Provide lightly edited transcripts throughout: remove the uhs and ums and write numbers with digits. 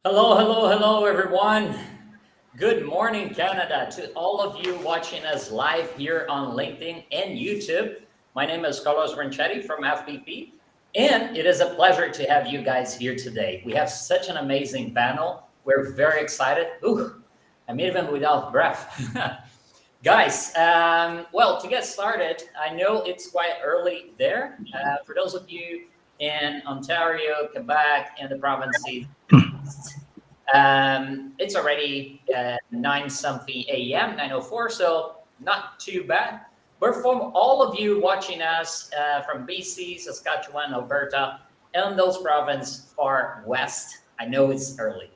Hello, hello, hello, everyone. Good morning, Canada, to all of you watching us live here on LinkedIn and YouTube. My name is Carlos Ranchetti from FBP, and it is a pleasure to have you guys here today. We have such an amazing panel. We're very excited. Ooh, I'm even without breath. Guys, well, to get started, I know it's quite early there. For those of you in Ontario, Quebec, and the provinces, it's already 9 something a.m., 9:04, so not too bad. But from all of you watching us from BC, Saskatchewan, Alberta, and those provinces far west, I know it's early.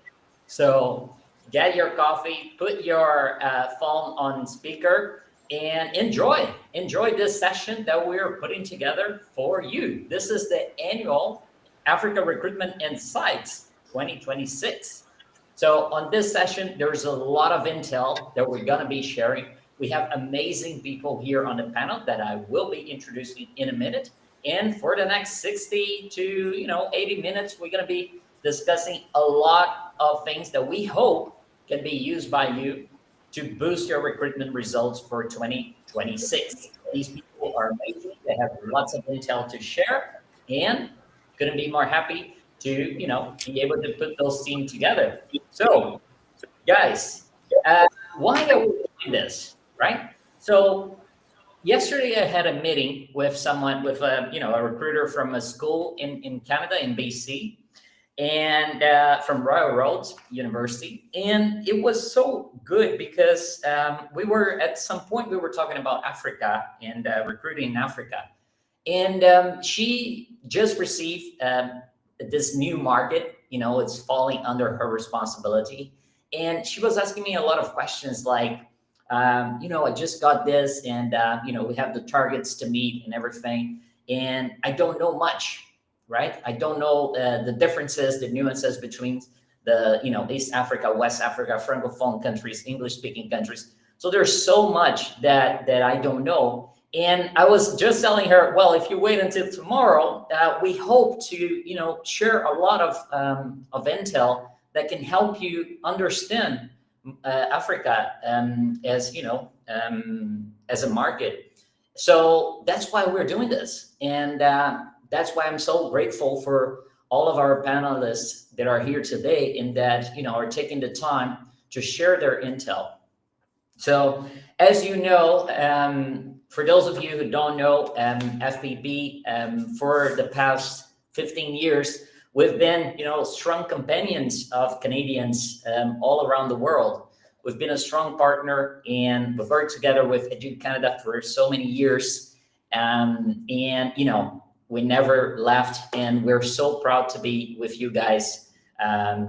So get your coffee, put your phone on speaker, and enjoy this session that we're putting together for you. This is the annual Africa Recruitment Insights 2026. So on this session, there's a lot of intel that we're going to be sharing. We have amazing people here on the panel that I will be introducing in a minute. And for the next 60 to 80 minutes, we're going to be discussing a lot of things that we hope can be used by you to boost your recruitment results for 2026. These people are amazing. They have lots of intel to share and couldn't be more happy to be able to put those teams together. So guys, why are we doing this, right? So yesterday I had a meeting with someone, with a recruiter from a school in Canada, in BC, and from Royal Roads University. And it was so good because we were at some point, we were talking about Africa and recruiting in Africa. And she just received this new market, it's falling under her responsibility. And she was asking me a lot of questions like, I just got this and, we have the targets to meet and everything. And I don't know much, right? I don't know the differences, the nuances between the, East Africa, West Africa, Francophone countries, English-speaking countries. So there's so much that I don't know. And I was just telling her, well, if you wait until tomorrow, we hope to, share a lot of intel that can help you understand Africa as a market. So that's why we're doing this, and that's why I'm so grateful for all of our panelists that are here today, and that are taking the time to share their intel. So, as you know, for those of you who don't know, FBB, for the past 15 years, we've been, strong companions of Canadians all around the world. We've been a strong partner, and we've worked together with Edu Canada for so many years. And, we never left, and we're so proud to be with you guys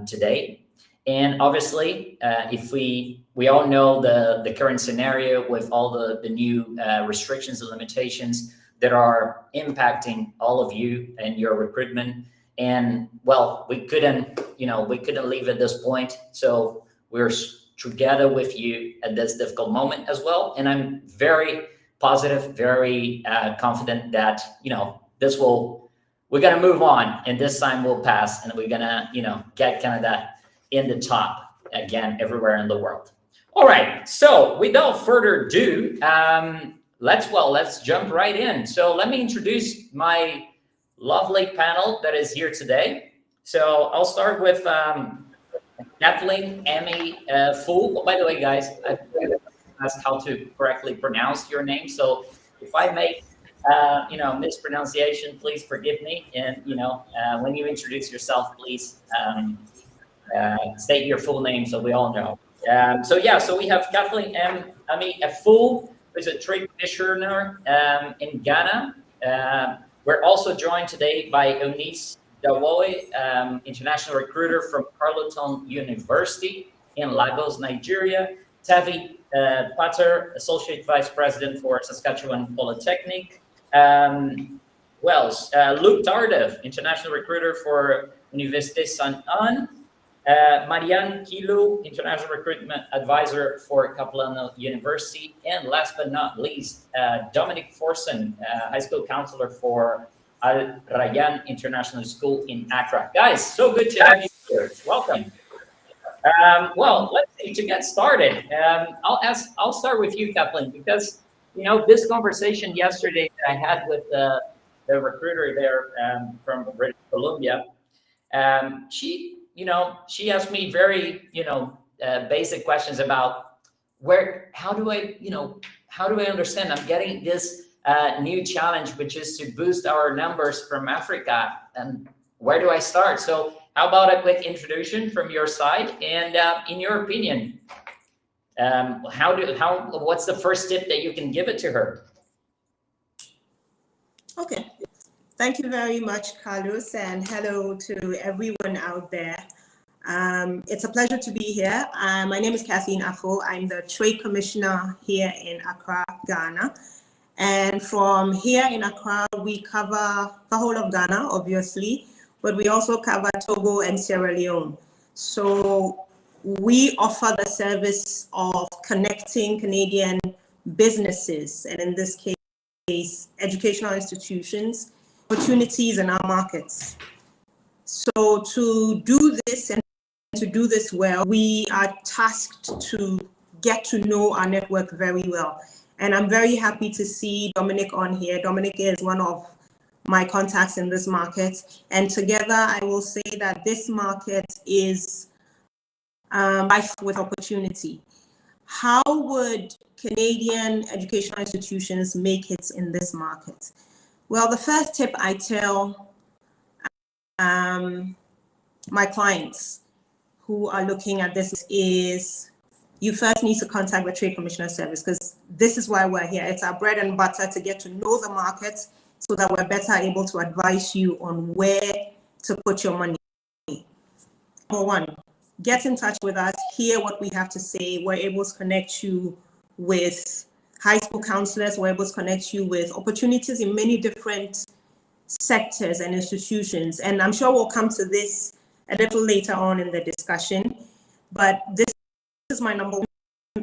today. And obviously, if we all know the current scenario with all the new restrictions and limitations that are impacting all of you and your recruitment. And well, we couldn't leave at this point. So we're together with you at this difficult moment as well. And I'm very positive, very confident that, we're going to move on, and this time will pass, and we're going to, get Canada in the top again everywhere in the world. All right, so without further ado, let's jump right in. So let me introduce my lovely panel that is here today. So I'll start with Kathleen Emmy Fu. Oh, by the way, guys, I asked how to correctly pronounce your name. So if I make mispronunciation, please forgive me. And when you introduce yourself, please state your full name so we all know. So we have Kathleen Emmy Fu, who is a trade commissioner in Ghana. We're also joined today by Eunice Dawoe, international recruiter from Carleton University in Lagos, Nigeria. Tavi Pater, associate vice president for Saskatchewan Polytechnic. Luke Tardif, international recruiter for Université Sainte-Anne. Marianne Kilo, international recruitment advisor for Capilano University. And last but not least, Dominic Forson, high school counselor for Al Rayyan International School in Accra. Guys, so good to have you here. Welcome. Well, let's see. To get started, I'll start with you, Kathleen, because this conversation yesterday that I had with the recruiter there from British Columbia. She asked me very basic questions about how do I understand I'm getting this new challenge, which is to boost our numbers from Africa, and where do I start? So how about a quick introduction from your side, and in your opinion, what's the first tip that you can give it to her? Okay. Thank you very much, Carlos, and hello to everyone out there. It's a pleasure to be here. My name is Kathleen Afo. I'm the Trade Commissioner here in Accra, Ghana. And from here in Accra, we cover the whole of Ghana, obviously, but we also cover Togo and Sierra Leone. So we offer the service of connecting Canadian businesses, and in this case, educational institutions, opportunities in our markets. So to do this and to do this well, we are tasked to get to know our network very well. And I'm very happy to see Dominic on here. Dominic is one of my contacts in this market. And together, I will say that this market is rife with opportunity. How would Canadian educational institutions make it in this market? Well, the first tip I tell my clients who are looking at this is you first need to contact the Trade Commissioner Service, because this is why we're here. It's our bread and butter to get to know the market so that we're better able to advise you on where to put your money. Number one, get in touch with us, hear what we have to say. We're able to connect you with high school counselors. We're able to connect you with opportunities in many different sectors and institutions. And I'm sure we'll come to this a little later on in the discussion. But this is my number one.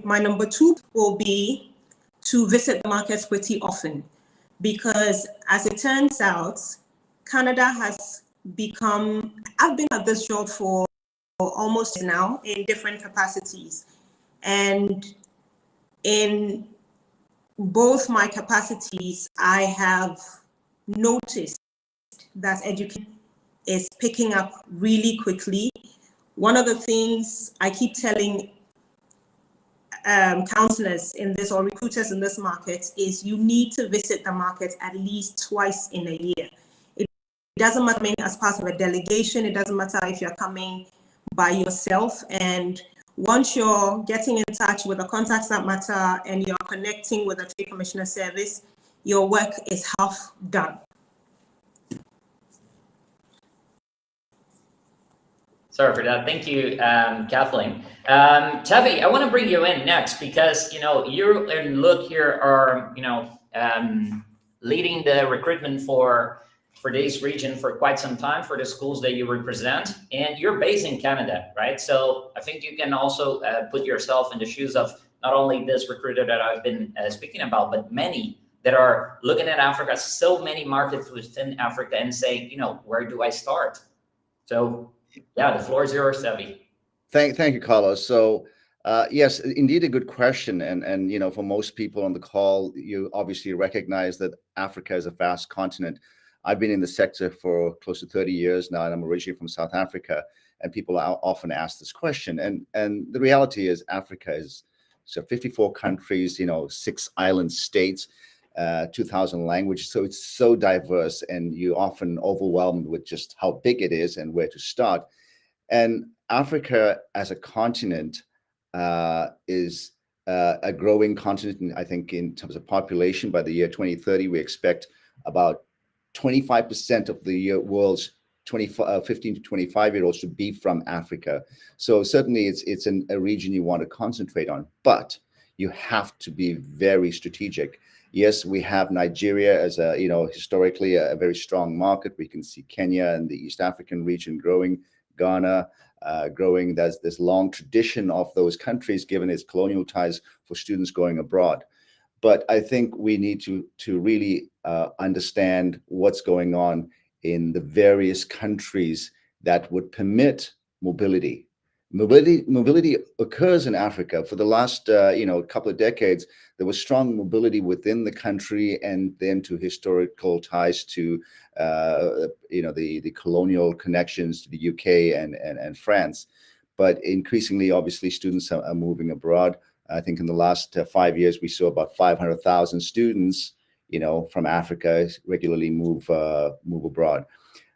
My number two will be to visit the markets pretty often, because as it turns out, Canada has become, I've been at this job for almost now in different capacities. And in both my capacities, I have noticed that education is picking up really quickly. One of the things I keep telling counselors in this or recruiters in this market is you need to visit the market at least twice in a year. It doesn't matter as part of a delegation. It doesn't matter if you're coming by yourself. And once you're getting in touch with the contacts that matter and you're connecting with the Trade Commissioner Service, your work is half done. Sorry for that. Thank you, Kathleen. Tevi, I want to bring you in next because you and Luke here are leading the recruitment for this region for quite some time for the schools that you represent, and you're based in Canada, right? So I think you can also put yourself in the shoes of not only this recruiter that I've been speaking about, but many that are looking at Africa, so many markets within Africa, and say, where do I start? So yeah, the floor is yours, Tevi. Thank you, Carlos. So yes, indeed a good question. And for most people on the call, you obviously recognize that Africa is a vast continent. I've been in the sector for close to 30 years now, and I'm originally from South Africa. And people often ask this question. And the reality is Africa is 54 countries, 6 island states, 2,000 languages. So it's so diverse, and you're often overwhelmed with just how big it is and where to start. And Africa as a continent is a growing continent. And I think in terms of population, by the year 2030, we expect about 25% of the world's 15 to 25-year-olds to be from Africa. So certainly it's a region you want to concentrate on, but you have to be very strategic. Yes, we have Nigeria as historically a very strong market. We can see Kenya and the East African region growing, Ghana growing. There's this long tradition of those countries given its colonial ties for students going abroad. But I think we need to really understand what's going on in the various countries that would permit mobility. Mobility occurs in Africa. For the last couple of decades, there was strong mobility within the country, and then to historical ties to the colonial connections to the UK and France. But increasingly, obviously, students are moving abroad. I think in the last 5 years, we saw about 500,000 students, from Africa regularly move abroad.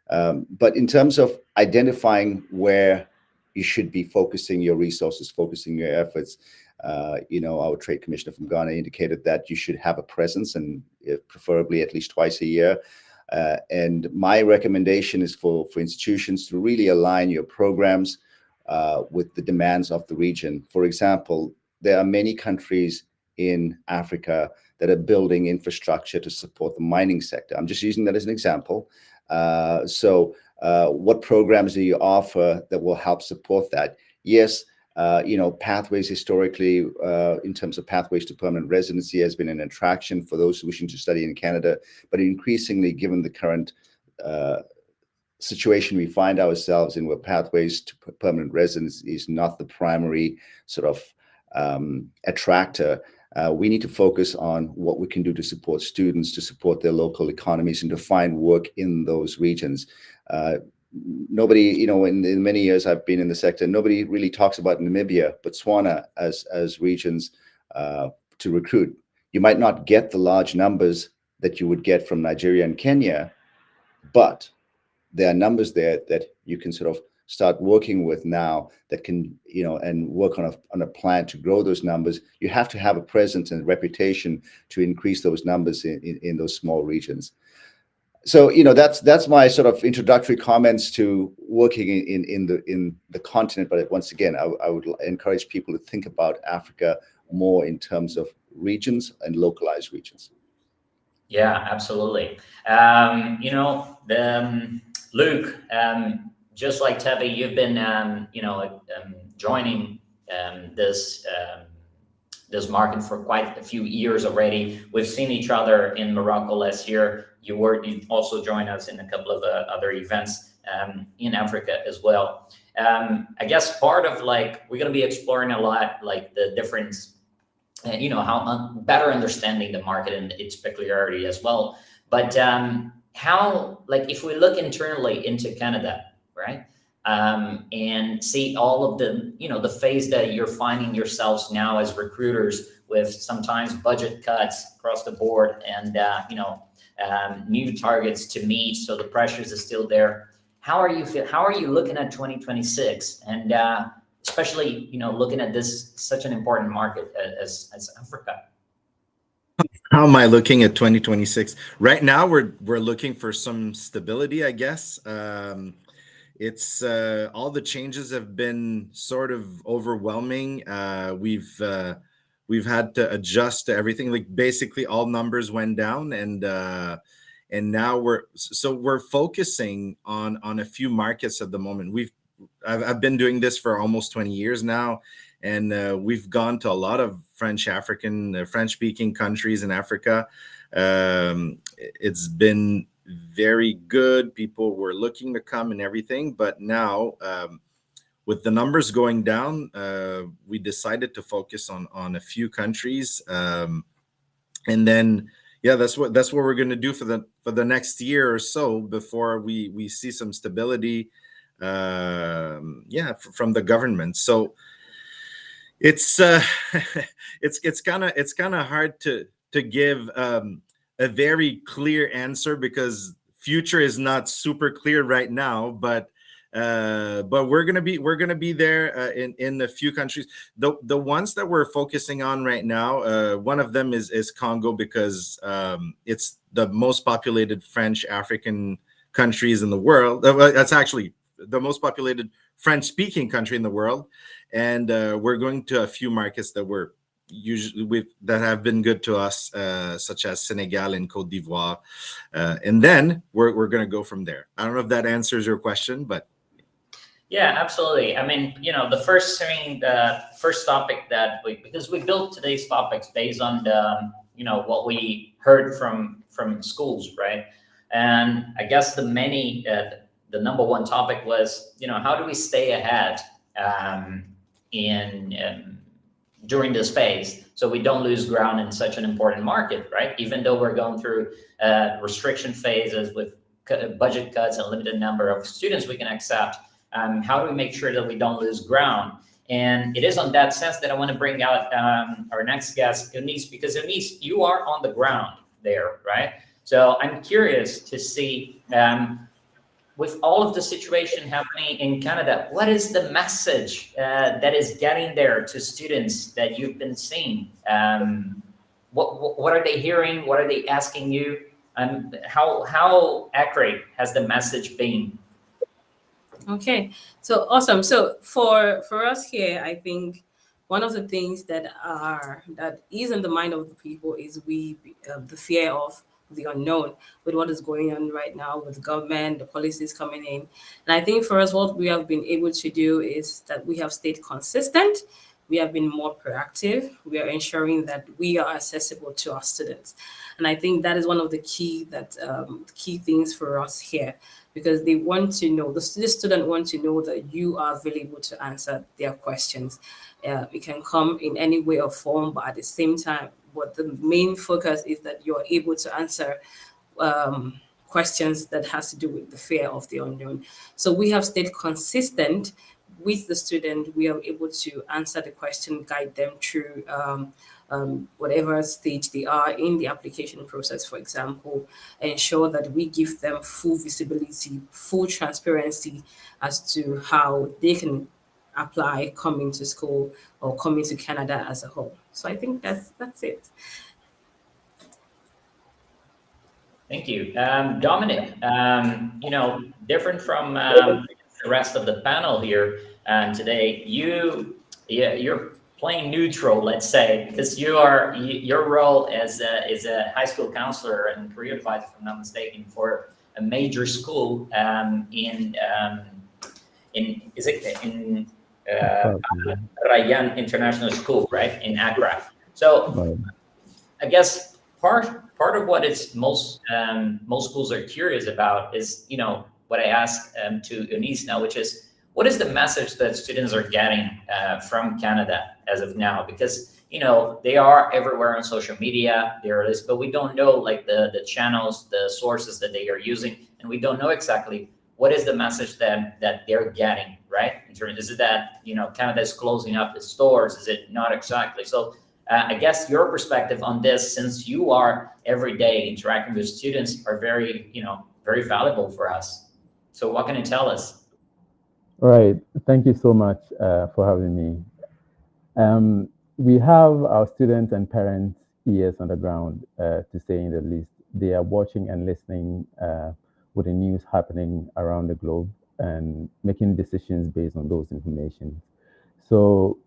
But in terms of identifying where you should be focusing your resources, focusing your efforts, our trade commissioner from Ghana indicated that you should have a presence, and preferably at least twice a year. And my recommendation is for institutions to really align your programs with the demands of the region. For example, there are many countries in Africa that are building infrastructure to support the mining sector. I'm just using that as an example. So what programs do you offer that will help support that? Yes, pathways historically, in terms of pathways to permanent residency, has been an attraction for those wishing to study in Canada. But increasingly, given the current situation we find ourselves in, where pathways to permanent residence is not the primary sort of attractor, we need to focus on what we can do to support students, to support their local economies, and to find work in those regions. Nobody, in the many years I've been in the sector, nobody really talks about Namibia, Botswana as regions to recruit. You might not get the large numbers that you would get from Nigeria and Kenya, but there are numbers there that you can sort of start working with now that can, and work on a plan to grow those numbers. You have to have a presence and reputation to increase those numbers in those small regions. So, that's my sort of introductory comments to working in the continent. But once again, I would encourage people to think about Africa more in terms of regions and localized regions. Yeah, absolutely. Luke, just like Tevi, you've been, joining this market for quite a few years already. We've seen each other in Morocco last year. You also joined us in a couple of other events in Africa as well. I guess part of we're going to be exploring a lot, the difference, how better understanding the market and its peculiarity as well. But how, if we look internally into Canada, right? And see all of the phase that you're finding yourselves now as recruiters, with sometimes budget cuts across the board and, new targets to meet. So the pressures are still there. How are you looking at 2026? And especially, looking at this, such an important market as Africa? How am I looking at 2026? Right now, we're looking for some stability, I guess. It's all the changes have been sort of overwhelming. We've had to adjust to everything. Basically, all numbers went down, and now we're focusing on a few markets at the moment. I've been doing this for almost 20 years now, and we've gone to a lot of French-speaking countries in Africa. It's been very good. People were looking to come and everything, but now with the numbers going down, we decided to focus on a few countries, and then that's what we're going to do for the next year or so before we see some stability from the government. So it's kind of hard to give a very clear answer, because future is not super clear right now, but we're gonna be there in a few countries. The ones that we're focusing on right now, one of them is Congo, because it's the most populated French African countries in the world. That's actually the most populated French speaking country in the world, and we're going to a few markets that that have been good to us, such as Senegal and Cote d'Ivoire, and then we're going to go from there. I don't know if that answers your question, but yeah, absolutely. I mean, the first topic because we built today's topics based on what we heard from schools, right? And I guess the number one topic was, how do we stay ahead during this phase, so we don't lose ground in such an important market, right? Even though we're going through restriction phases with budget cuts and limited number of students we can accept, how do we make sure that we don't lose ground? And it is on that sense that I want to bring out our next guest, Eunice, because Eunice, you are on the ground there, right? So I'm curious to see, with all of the situation happening in Canada, what is the message that is getting there to students that you've been seeing? What are they hearing? What are they asking you? And how accurate has the message been? Okay, so awesome. So for us here, I think one of the things that is in the mind of the people is the fear of the unknown with what is going on right now with government, the policies coming in. And I think for us, what we have been able to do is that we have stayed consistent. We have been more proactive. We are ensuring that we are accessible to our students. And I think that is one of the key things for us here, because they want to know, the student want to know that you are available to answer their questions. It can come in any way or form, but at the same time, what the main focus is that you're able to answer questions that has to do with the fear of the unknown. So we have stayed consistent with the student. We are able to answer the question, guide them through whatever stage they are in the application process, for example, ensure that we give them full visibility, full transparency as to how they can apply coming to school or coming to Canada as a whole. So I think that's it. Thank you. Dominic, different from the rest of the panel here today, you're playing neutral, let's say, because your role as a high school counselor and career advisor, if I'm not mistaken, for a major school in Rayan International School, right, in Accra. So I guess part of what is most schools are curious about is, what I ask to Eunice now, which is, what is the message that students are getting from Canada as of now? Because, they are everywhere on social media, but we don't know like the channels, the sources that they are using, and we don't know exactly what is the message that they're getting, right? Is it that, Canada is closing up its stores? Is it not exactly? So I guess your perspective on this, since you are every day interacting with students, are very valuable for us. So what can you tell us? Right. Thank you so much for having me. We have our students and parents' ears on the ground, to say in the least. They are watching and listening with the news happening around the globe and making decisions based on those information. So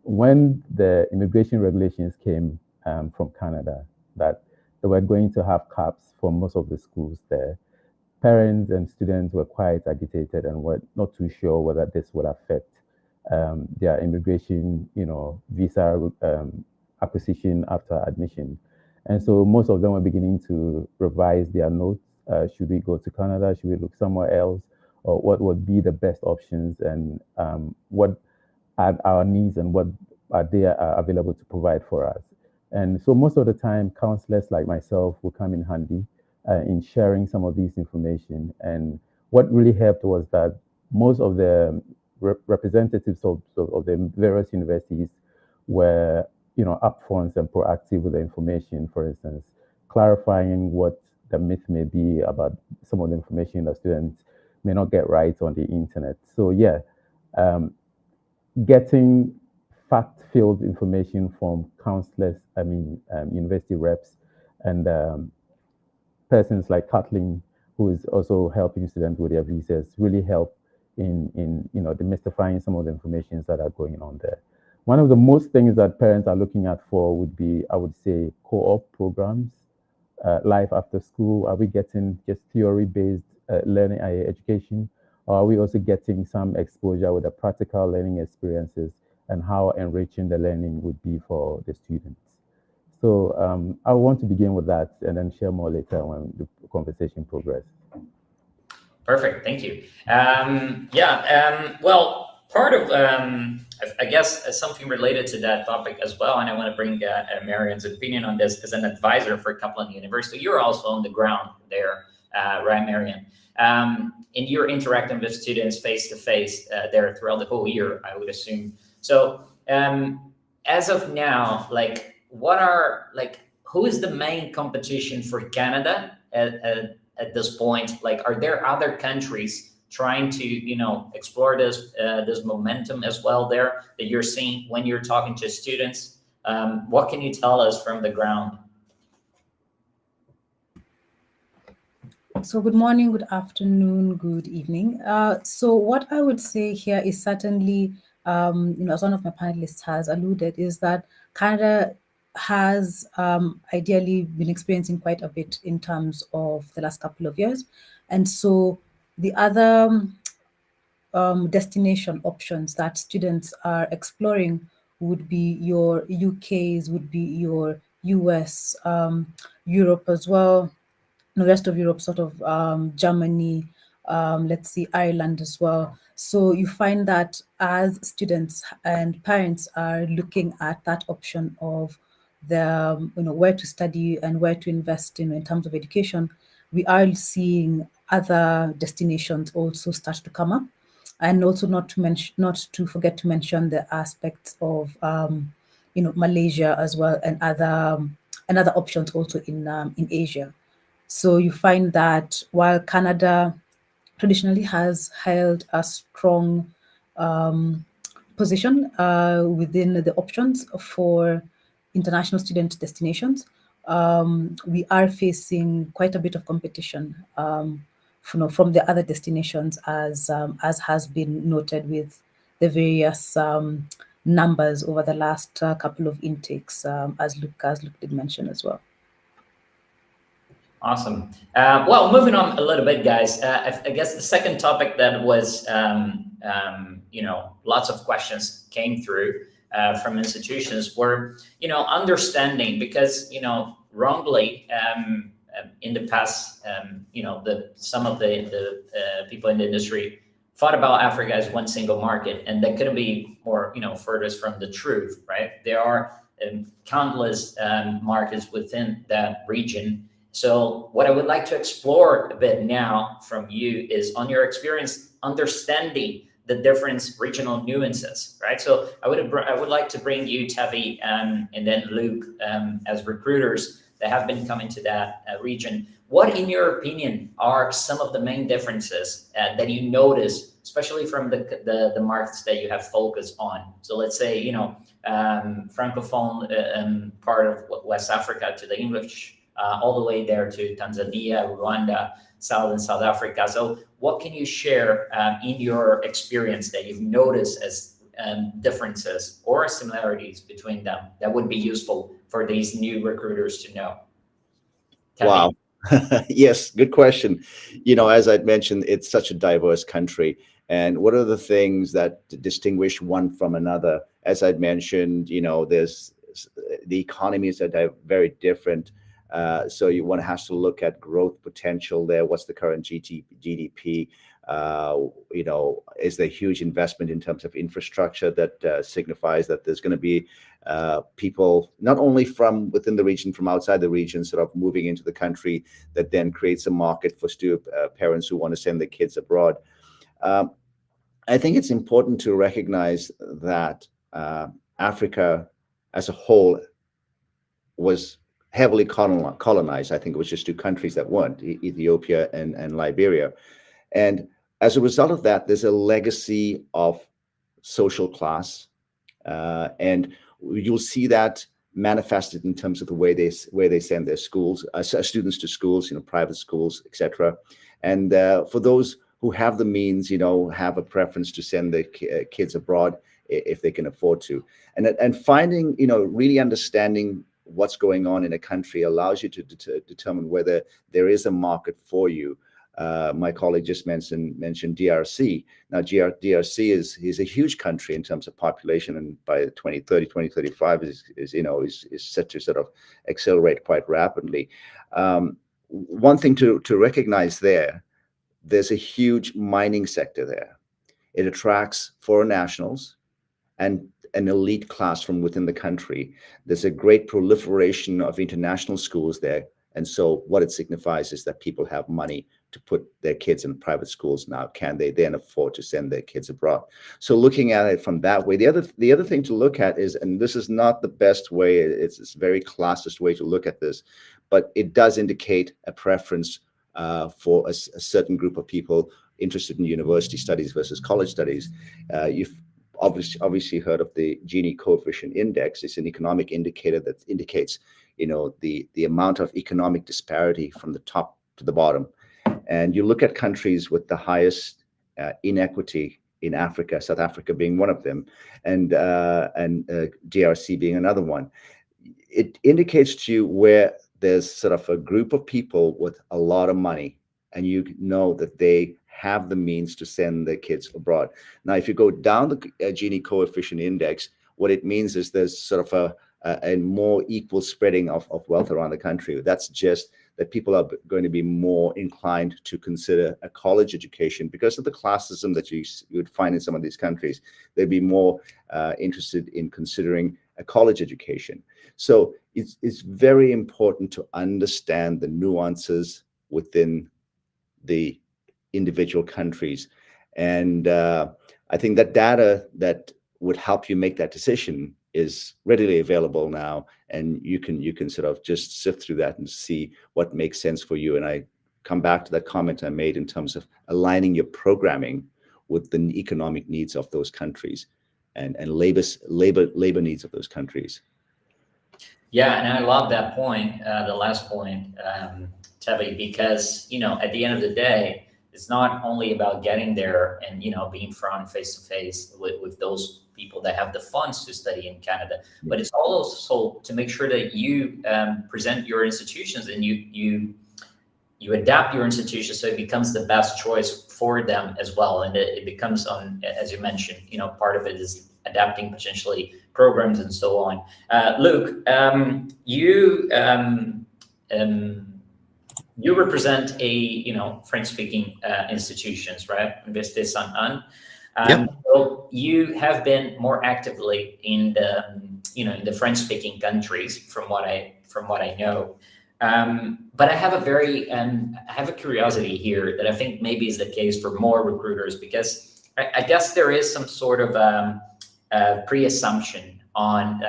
when the immigration regulations came from Canada, that they were going to have caps for most of the schools there, parents and students were quite agitated and were not too sure whether this would affect their immigration, visa acquisition after admission. And so most of them were beginning to revise their notes. Should we go to Canada? Should we look somewhere else? Or what would be the best options, and what are our needs, and what are they available to provide for us? And so most of the time, counselors like myself will come in handy in sharing some of these information. And what really helped was that most of the representatives of the various universities were, upfront and proactive with the information. For instance, clarifying what the myth may be about some of the information that students may not get right on the internet. So yeah, getting fact-filled information from counselors, university reps, and persons like Kathleen, who is also helping students with their visas, really help in demystifying some of the information that are going on there. One of the most things that parents are looking at for would be, I would say, co-op programs, life after school. Are we getting just theory-based learning education, or are we also getting some exposure with the practical learning experiences and how enriching the learning would be for the students? So I want to begin with that and then share more later when the conversation progresses. Perfect, thank you. Well, part of, I guess, something related to that topic as well, and I want to bring Marion's opinion on this as an advisor for Kaplan University. You're also on the ground there, right, Marion? And you're interacting with students face to face there throughout the whole year, I would assume. So as of now, like, who is the main competition for Canada at this point? Like, are there other countries trying to, explore this momentum as well there that you're seeing when you're talking to students? What can you tell us from the ground? So good morning, good afternoon, good evening. So what I would say here is certainly, as one of my panelists has alluded, is that Canada has ideally been experiencing quite a bit in terms of the last couple of years. And so the other destination options that students are exploring would be your UKs, would be your US, Europe as well, the rest of Europe, sort of Germany, let's see, Ireland as well. So you find that as students and parents are looking at that option of the, where to study and where to invest in terms of education, we are seeing other destinations also start to come up. And also not to forget to mention the aspects of Malaysia as well, and other options also in Asia. So you find that while Canada traditionally has held a strong position within the options for international student destinations, we are facing quite a bit of competition from the other destinations, as has been noted with the various numbers over the last couple of intakes, as Luke did mention as well. Awesome. Well, moving on a little bit, guys. I guess the second topic that was, lots of questions came through from institutions were, understanding, because, wrongly, in the past, some of the people in the industry thought about Africa as one single market, and that couldn't be more, furthest from the truth, right? There are countless markets within that region. So what I would like to explore a bit now from you is on your experience understanding the different regional nuances, right? So I would like to bring you, Tevi, and then Luke, as recruiters that have been coming to that region. What, in your opinion, are some of the main differences that you notice, especially from the markets that you have focused on? So let's say, Francophone part of West Africa to the English, all the way there to Tanzania, Rwanda, South Africa. So what can you share in your experience that you've noticed as differences or similarities between them that would be useful for these new recruiters to know? Tevi. Wow. Yes, good question. As I'd mentioned, it's such a diverse country. And what are the things that distinguish one from another? As I'd mentioned, there's the economies are very different. So one has to look at growth potential there. What's the current GDP? Is there huge investment in terms of infrastructure that signifies that there's going to be people not only from within the region, from outside the region, sort of moving into the country, that then creates a market for parents who want to send their kids abroad. I think it's important to recognize that Africa as a whole was heavily colonized. I think it was just two countries that weren't, Ethiopia and Liberia. And as a result of that, there's a legacy of social class. And you'll see that manifested in terms of the way they send their students to schools, private schools, etc. And for those who have the means, have a preference to send their kids abroad if they can afford to. And finding, really understanding what's going on in a country allows you to determine whether there is a market for you. My colleague just mentioned DRC. Now, DRC is a huge country in terms of population, and by 2030, 2035 is set to sort of accelerate quite rapidly. One thing to recognize there's a huge mining sector there. It attracts foreign nationals and an elite class from within the country. There's a great proliferation of international schools there. And so what it signifies is that people have money to put their kids in private schools now. Can they then afford to send their kids abroad? So looking at it from that way, the other thing to look at is, and this is not the best way, it's a very classist way to look at this, but it does indicate a preference for a certain group of people interested in university studies versus college studies. You've obviously heard of the Gini coefficient index. It's an economic indicator that indicates, the amount of economic disparity from the top to the bottom. And you look at countries with the highest inequity in Africa, South Africa being one of them, and DRC being another one. It indicates to you where there's sort of a group of people with a lot of money, and you know that they have the means to send their kids abroad. Now, if you go down the Gini coefficient index, what it means is there's sort of a more equal spreading of wealth around the country. That's just that people are going to be more inclined to consider a college education because of the classism that you would find in some of these countries. They'd be more interested in considering a college education. So it's very important to understand the nuances within the individual countries. And I think that data that would help you make that decision is readily available now, and you can sort of just sift through that and see what makes sense for you. And I come back to that comment I made in terms of aligning your programming with the economic needs of those countries and labor needs of those countries. Yeah, and I love that point, the last point, Tevi, because at the end of the day, it's not only about getting there and being front face to face with those people that have the funds to study in Canada, but it's also to make sure that you present your institutions and you adapt your institution so it becomes the best choice for them as well, and it becomes as you mentioned, part of it is adapting potentially programs and so on. Luke, you represent a French-speaking institutions, right? Université Sainte-Anne. Yep. So you have been more actively in the French-speaking countries, from what I know. But I have a curiosity here that I think maybe is the case for more recruiters, because I guess there is some sort of pre-assumption on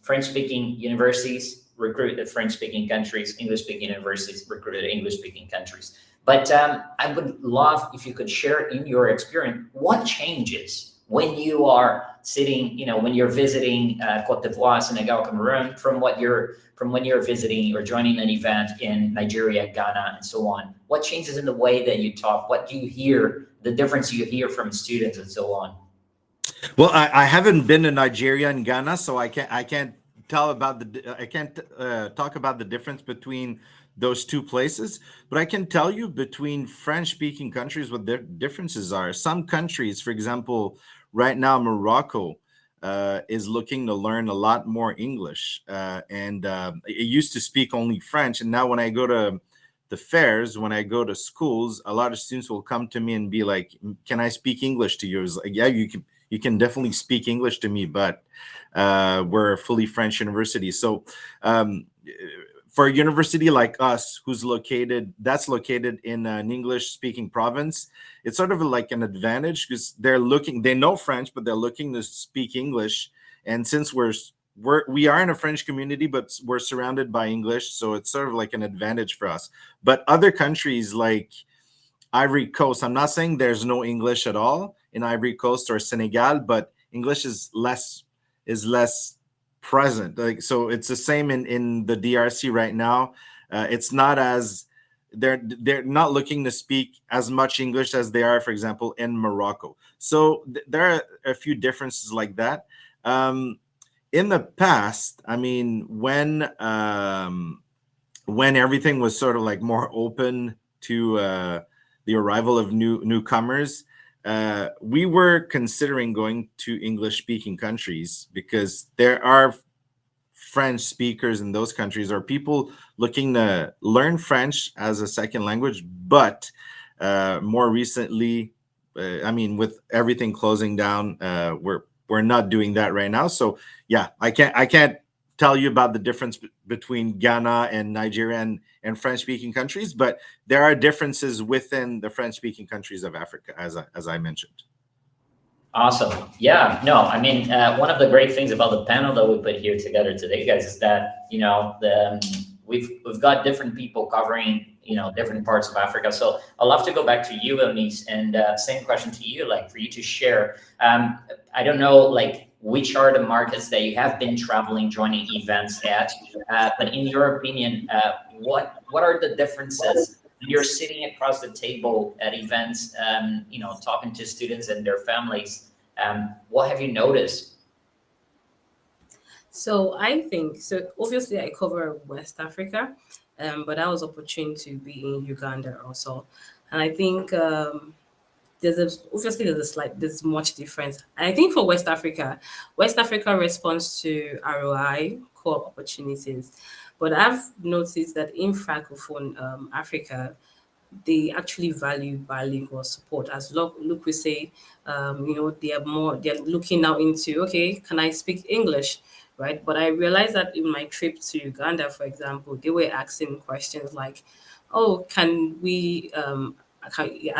French-speaking universities recruit the French-speaking countries, English-speaking universities recruit the English-speaking countries. But I would love if you could share in your experience what changes when you are sitting, when you're visiting Côte d'Ivoire, Senegal, Cameroon, from when you're visiting or joining an event in Nigeria, Ghana, and so on. What changes in the way that you talk? What do you hear? The difference you hear from students and so on. Well, I haven't been to Nigeria and Ghana, so I can't talk about the difference between those two places, but I can tell you between French-speaking countries what their differences are. Some countries, for example, right now Morocco is looking to learn a lot more English, and it used to speak only French, and now when I go to the fairs, when I go to schools, a lot of students will come to me and be like, "Can I speak English to you?" It's like, yeah, you can definitely speak English to me, but we're a fully French university. So for a university like us, that's located in an English-speaking province, it's sort of like an advantage because they know French, but they're looking to speak English. And since we are in a French community, but we're surrounded by English, so it's sort of like an advantage for us. But other countries like Ivory Coast, I'm not saying there's no English at all in Ivory Coast or Senegal, but English is less present. Like, so it's the same in the DRC right now. It's not as they're not looking to speak as much English as they are, for example, in Morocco. So there are a few differences like that. In the past, I mean, when everything was sort of like more open to the arrival of newcomers, we were considering going to English-speaking countries because there are French speakers in those countries, or people looking to learn French as a second language, but more recently I mean, with everything closing down, we're not doing that right now. So yeah, I can't tell you about the difference between Ghana and Nigeria and French-speaking countries, but there are differences within the French-speaking countries of Africa, as I mentioned. Awesome. Yeah, no, I mean, one of the great things about the panel that we put here together today, guys, is that, you know, we've got different people covering, you know, different parts of Africa. So I'd love to go back to you, Eunice, and same question to you, like for you to share. I don't know, like, which are the markets that you have been traveling, joining events at, but in your opinion, what are the differences? You're sitting across the table at events, you know, talking to students and their families. What have you noticed? So I think, so obviously I cover West Africa, but I was opportune to be in Uganda also. And I think there's much difference. And I think for West Africa responds to ROI, core opportunities. But I've noticed that in Francophone Africa, they actually value bilingual support. As Luke would say, you know, they're looking now into, okay, can I speak English, right? But I realized that in my trip to Uganda, for example, they were asking questions like, oh, are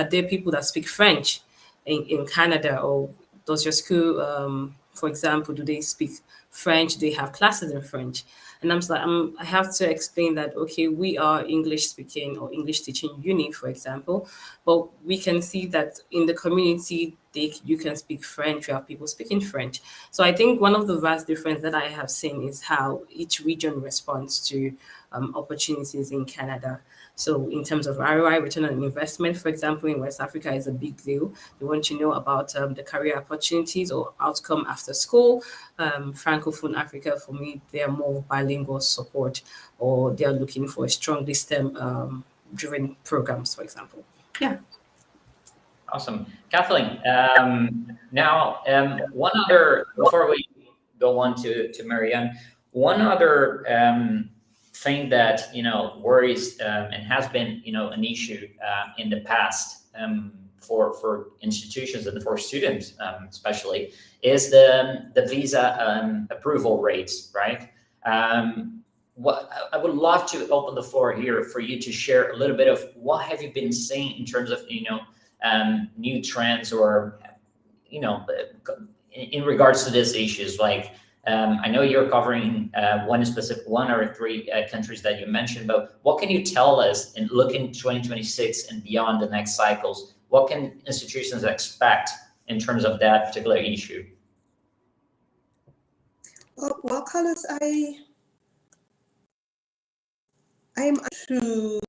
there people that speak French in Canada? Or does your school, for example, do they speak French? Do they have classes in French? And I'm like, I have to explain that, okay, we are English speaking or English teaching uni, for example, but we can see that in the community, you can speak French, you have people speaking French. So I think one of the vast difference that I have seen is how each region responds to opportunities in Canada. So in terms of ROI, return on investment, for example, in West Africa is a big deal. They want to know about the career opportunities or outcome after school. Francophone Africa, for me, they are more bilingual support, or they are looking for a strongly STEM driven programs, for example. Yeah. Awesome. Kathleen, now, one other, before we go on to Marianne, one other thing that, you know, worries and has been, you know, an issue in the past for institutions and for students especially, is the visa approval rates, right? What I would love to open the floor here for you to share a little bit of what have you been seeing in terms of, you know, new trends, or, you know, in regards to these issues. Like, I know you're covering one or three countries that you mentioned, but what can you tell us in looking 2026 and beyond the next cycles? What can institutions expect in terms of that particular issue? Well, Carlos, I'm to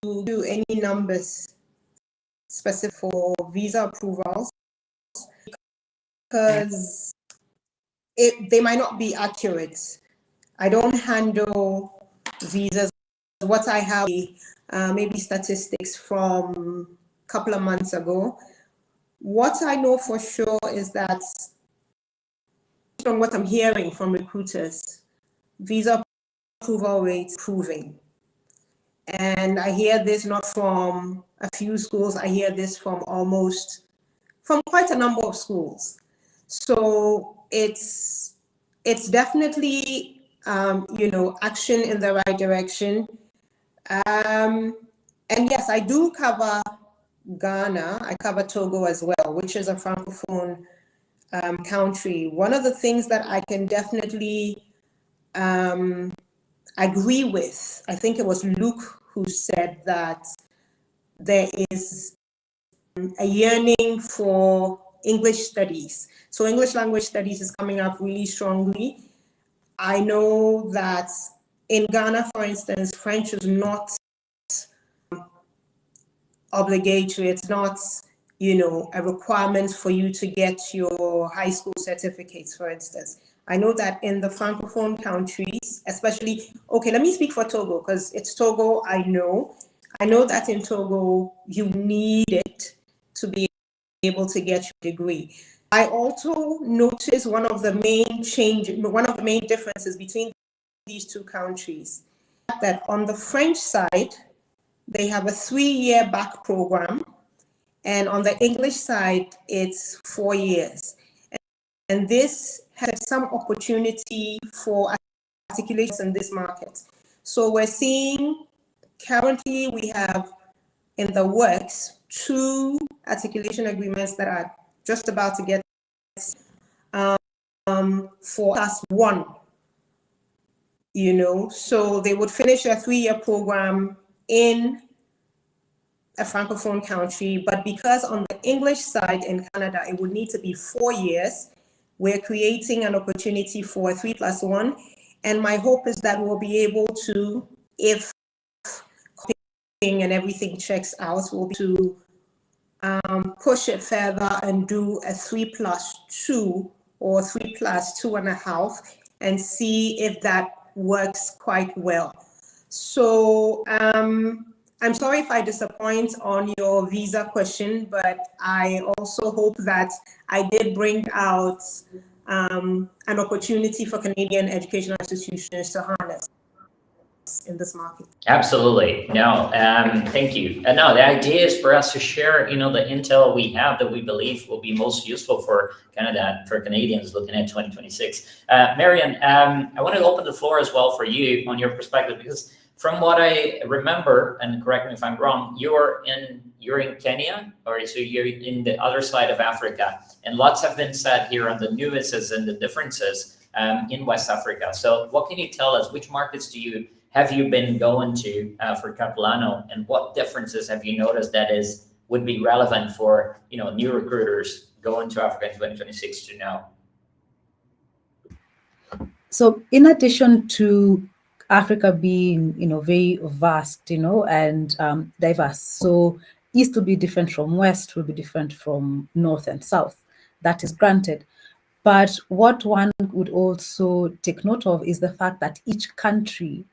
do any numbers specific for visa approvals because they might not be accurate. I don't handle visas. What I have, maybe statistics from a couple of months ago. What I know for sure is that, from what I'm hearing from recruiters, visa approval rates improving. And I hear this not from a few schools, I hear this from quite a number of schools. So it's definitely, you know, action in the right direction. And yes, I do cover Ghana, I cover Togo as well, which is a Francophone country. One of the things that I can definitely agree with, I think it was Luke who said that there is a yearning for English studies. So English language studies is coming up really strongly. I know that in Ghana, for instance, French is not obligatory. It's not, you know, a requirement for you to get your high school certificates, for instance. I know that in the Francophone countries, especially, okay, let me speak for Togo, because it's Togo, I know that in Togo, you need it to be able to get your degree. I also noticed one of the main differences between these two countries, that on the French side, they have a 3-year back program, And on the English side, it's 4 years. And this has some opportunity for articulations in this market. So we're seeing currently we have in the works 2 articulation agreements that are just about to get for +1, you know, so they would finish a 3-year program in a francophone country, but because on the English side in Canada, it would need to be 4 years, we're creating an opportunity for a 3+1. And my hope is that we'll be able to, if and everything checks out, we'll be able to push it further and do a 3+2 or 3+2.5 and see if that works quite well. So I'm sorry if I disappoint on your visa question, but I also hope that I did bring out an opportunity for Canadian educational institutions to harness in this market. Absolutely. No, thank you. No, the idea is for us to share, you know, the intel we have that we believe will be most useful for Canada, for Canadians looking at 2026. Marian, I want to open the floor as well for you on your perspective, because from what I remember, and correct me if I'm wrong, you're in Kenya, or so you're in the other side of Africa, and lots have been said here on the nuances and the differences in West Africa. So what can you tell us? Which markets have you been going to for Capilano, and what differences have you noticed that would be relevant for, you know, new recruiters going to Africa in 2026 to know? So in addition to Africa being, you know, very vast, you know, and diverse, so East will be different from West, will be different from North and South. That is granted. But what one would also take note of is the fact that each country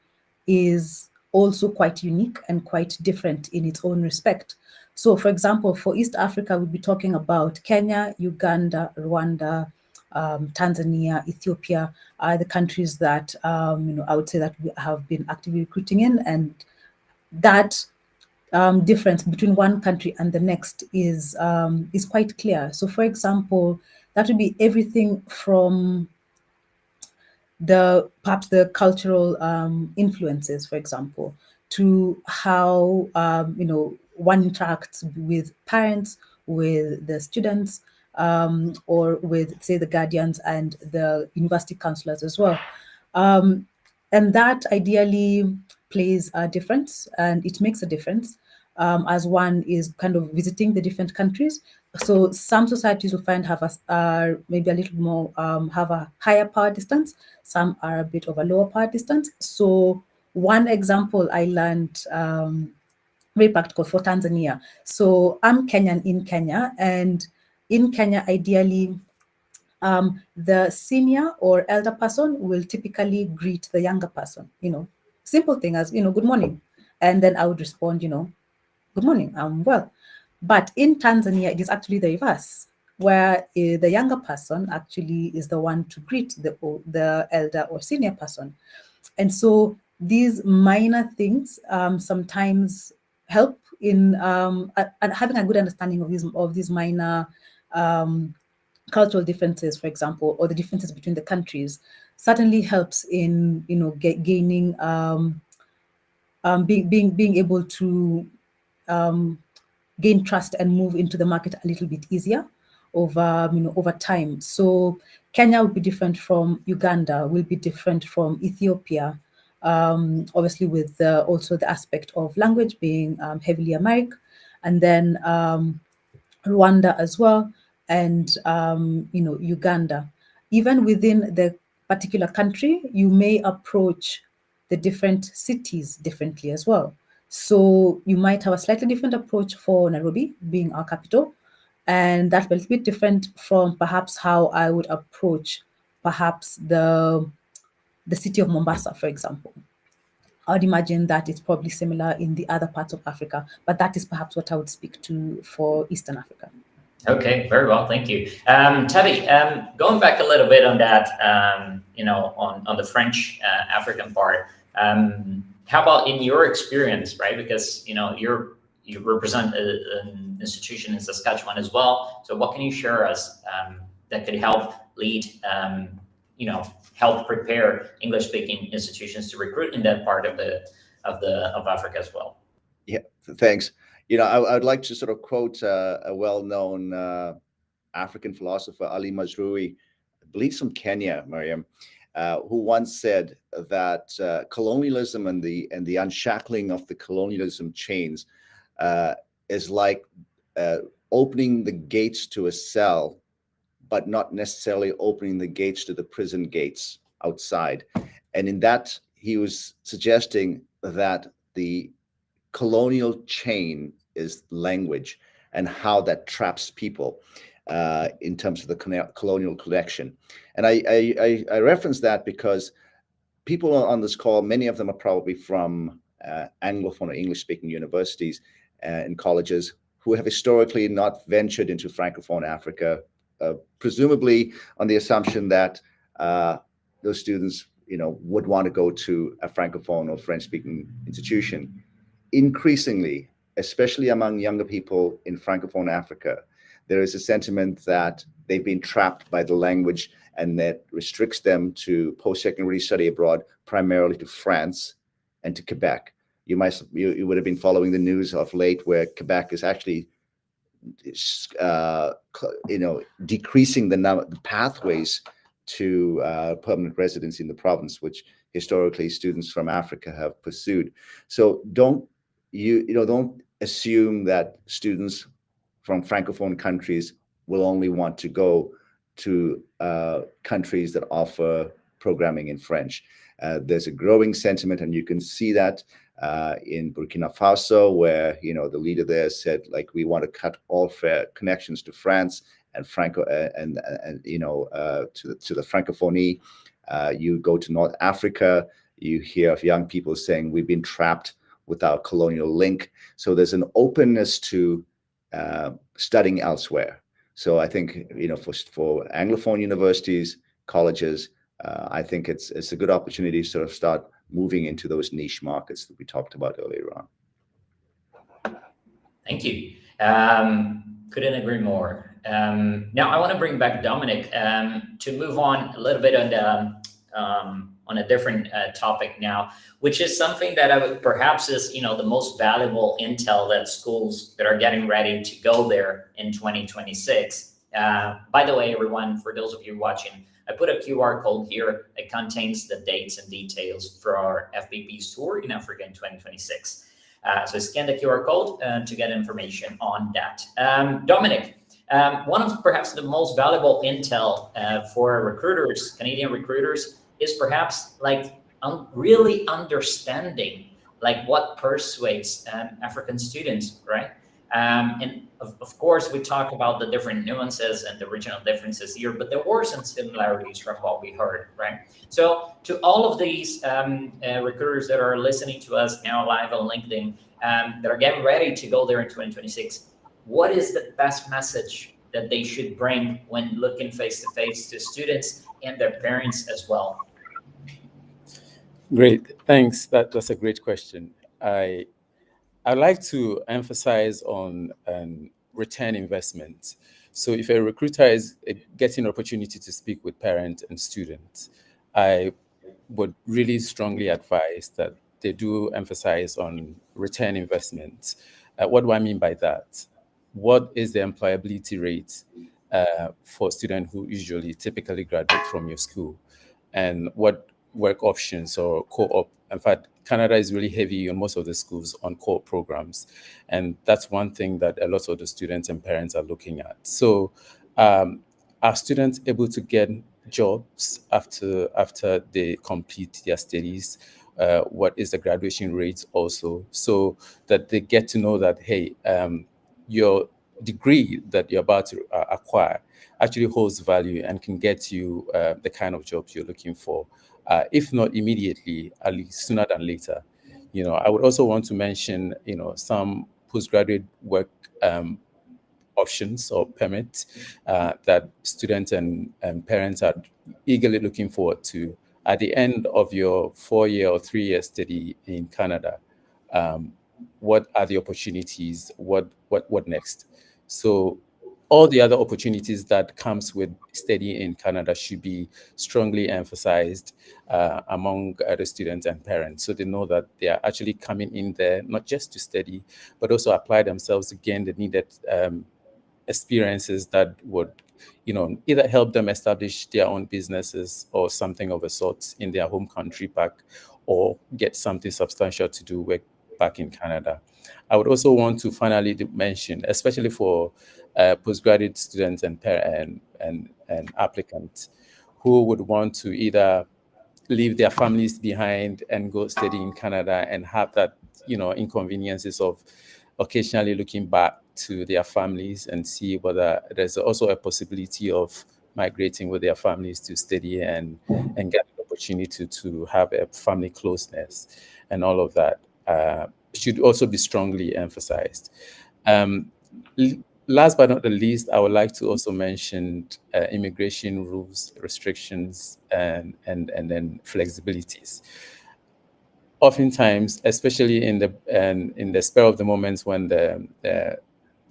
is also quite unique and quite different in its own respect. So, for example, for East Africa, we'll be talking about Kenya, Uganda, Rwanda, Tanzania, Ethiopia are the countries that you know, I would say that we have been actively recruiting in, and that difference between one country and the next is quite clear. So, for example, that would be everything from perhaps the cultural influences, for example, to how you know, one interacts with parents, with the students, or with, say, the guardians and the university counselors as well. And that ideally plays a difference, and it makes a difference as one is kind of visiting the different countries. So some societies will find are maybe a little more have a higher power distance. Some are a bit of a lower power distance. So one example I learned very practical for Tanzania. So I'm Kenyan in Kenya, and in Kenya, ideally, the senior or elder person will typically greet the younger person. You know, simple thing as, you know, good morning, and then I would respond, you know, good morning, I'm well. But in Tanzania, it is actually the reverse, where the younger person actually is the one to greet the elder or senior person. And so these minor things sometimes help in having a good understanding of these minor cultural differences, for example, or the differences between the countries, certainly helps in, you know, gaining being able to gain trust and move into the market a little bit easier over, you know, over time. So Kenya will be different from Uganda, will be different from Ethiopia, obviously with also the aspect of language being heavily Amharic, and then Rwanda as well, and you know, Uganda. Even within the particular country, you may approach the different cities differently as well. So you might have a slightly different approach for Nairobi being our capital, and that's a little bit different from perhaps how I would approach perhaps the city of Mombasa, for example. I would imagine that it's probably similar in the other parts of Africa, but that is perhaps what I would speak to for Eastern Africa. Okay, very well, thank you. Tavi, going back a little bit on that, you know, on the French African part, how about in your experience, right? Because, you know, you represent an institution in Saskatchewan as well. So what can you share us that could help lead, help prepare English-speaking institutions to recruit in that part of Africa as well? Yeah, thanks. I'd like to sort of quote a well-known African philosopher, Ali Mazrui, I believe from Kenya, Mariam, who once said that colonialism and the unshackling of the colonialism chains is like opening the gates to a cell, but not necessarily opening the gates to the prison gates outside. And in that, he was suggesting that the colonial chain is language and how that traps people in terms of the colonial collection. And I reference that because people on this call, many of them are probably from Anglophone or English-speaking universities and colleges who have historically not ventured into Francophone Africa, presumably on the assumption that those students, would want to go to a Francophone or French-speaking institution. Increasingly, especially among younger people in Francophone Africa, there is a sentiment that they've been trapped by the language and that restricts them to post-secondary study abroad, primarily to France and to Quebec. You would have been following the news of late where Quebec is actually decreasing the pathways to permanent residency in the province, which historically students from Africa have pursued. So don't assume that students from Francophone countries will only want to go to countries that offer programming in French. There's a growing sentiment, and you can see that in Burkina Faso, where the leader there said, like, we want to cut all connections to France and to the Francophonie. You go to North Africa, you hear of young people saying we've been trapped with our colonial link. So there's an openness to studying elsewhere. So I think for Anglophone universities, colleges, I think it's a good opportunity to sort of start moving into those niche markets that we talked about earlier on. Thank you. Couldn't agree more. Now I want to bring back Dominic to move on a little bit on a different topic now, which is something that I would perhaps is the most valuable intel that schools that are getting ready to go there in 2026. By the way, everyone, for those of you watching, I put a QR code here. It contains the dates and details for our FBP tour in Africa in 2026. So scan the QR code to get information on that. Dominic, one of perhaps the most valuable intel for recruiters, Canadian recruiters, is perhaps really understanding what persuades African students, right? And of course, we talk about the different nuances and the regional differences here, but there were some similarities from what we heard, right? So to all of these recruiters that are listening to us now live on LinkedIn, that are getting ready to go there in 2026, what is the best message that they should bring when looking face-to-face to students and their parents as well? Great, thanks. That's a great question. I'd like to emphasize on return investment. So if a recruiter is getting an opportunity to speak with parents and students, I would really strongly advise that they do emphasize on return investment. What do I mean by that? What is the employability rate for students who typically graduate from your school? And what work options or co-op? In fact, Canada is really heavy on most of the schools on co-op programs. And that's one thing that a lot of the students and parents are looking at. So are students able to get jobs after they complete their studies? What is the graduation rate also? So that they get to know that, hey, your degree that you're about to acquire actually holds value and can get you the kind of jobs you're looking for. If not immediately, at least sooner than later. I would also want to mention, some postgraduate work options or permits that students and parents are eagerly looking forward to at the end of your 4-year or 3-year study in Canada. what are the opportunities, what next. So all the other opportunities that comes with studying in Canada should be strongly emphasized among the students and parents, so they know that they are actually coming in there not just to study, but also apply themselves to gain the needed experiences that would, either help them establish their own businesses or something of a sort in their home country back, or get something substantial to do work back in Canada. I would also want to finally mention, especially for postgraduate students and and applicants who would want to either leave their families behind and go study in Canada and have that, inconveniences of occasionally looking back to their families, and see whether there's also a possibility of migrating with their families to study and get the opportunity to have a family closeness, and all of that should also be strongly emphasized. Um, Last but not the least, I would like to also mention immigration rules, restrictions, and then flexibilities. Oftentimes, especially in the spur of the moments when the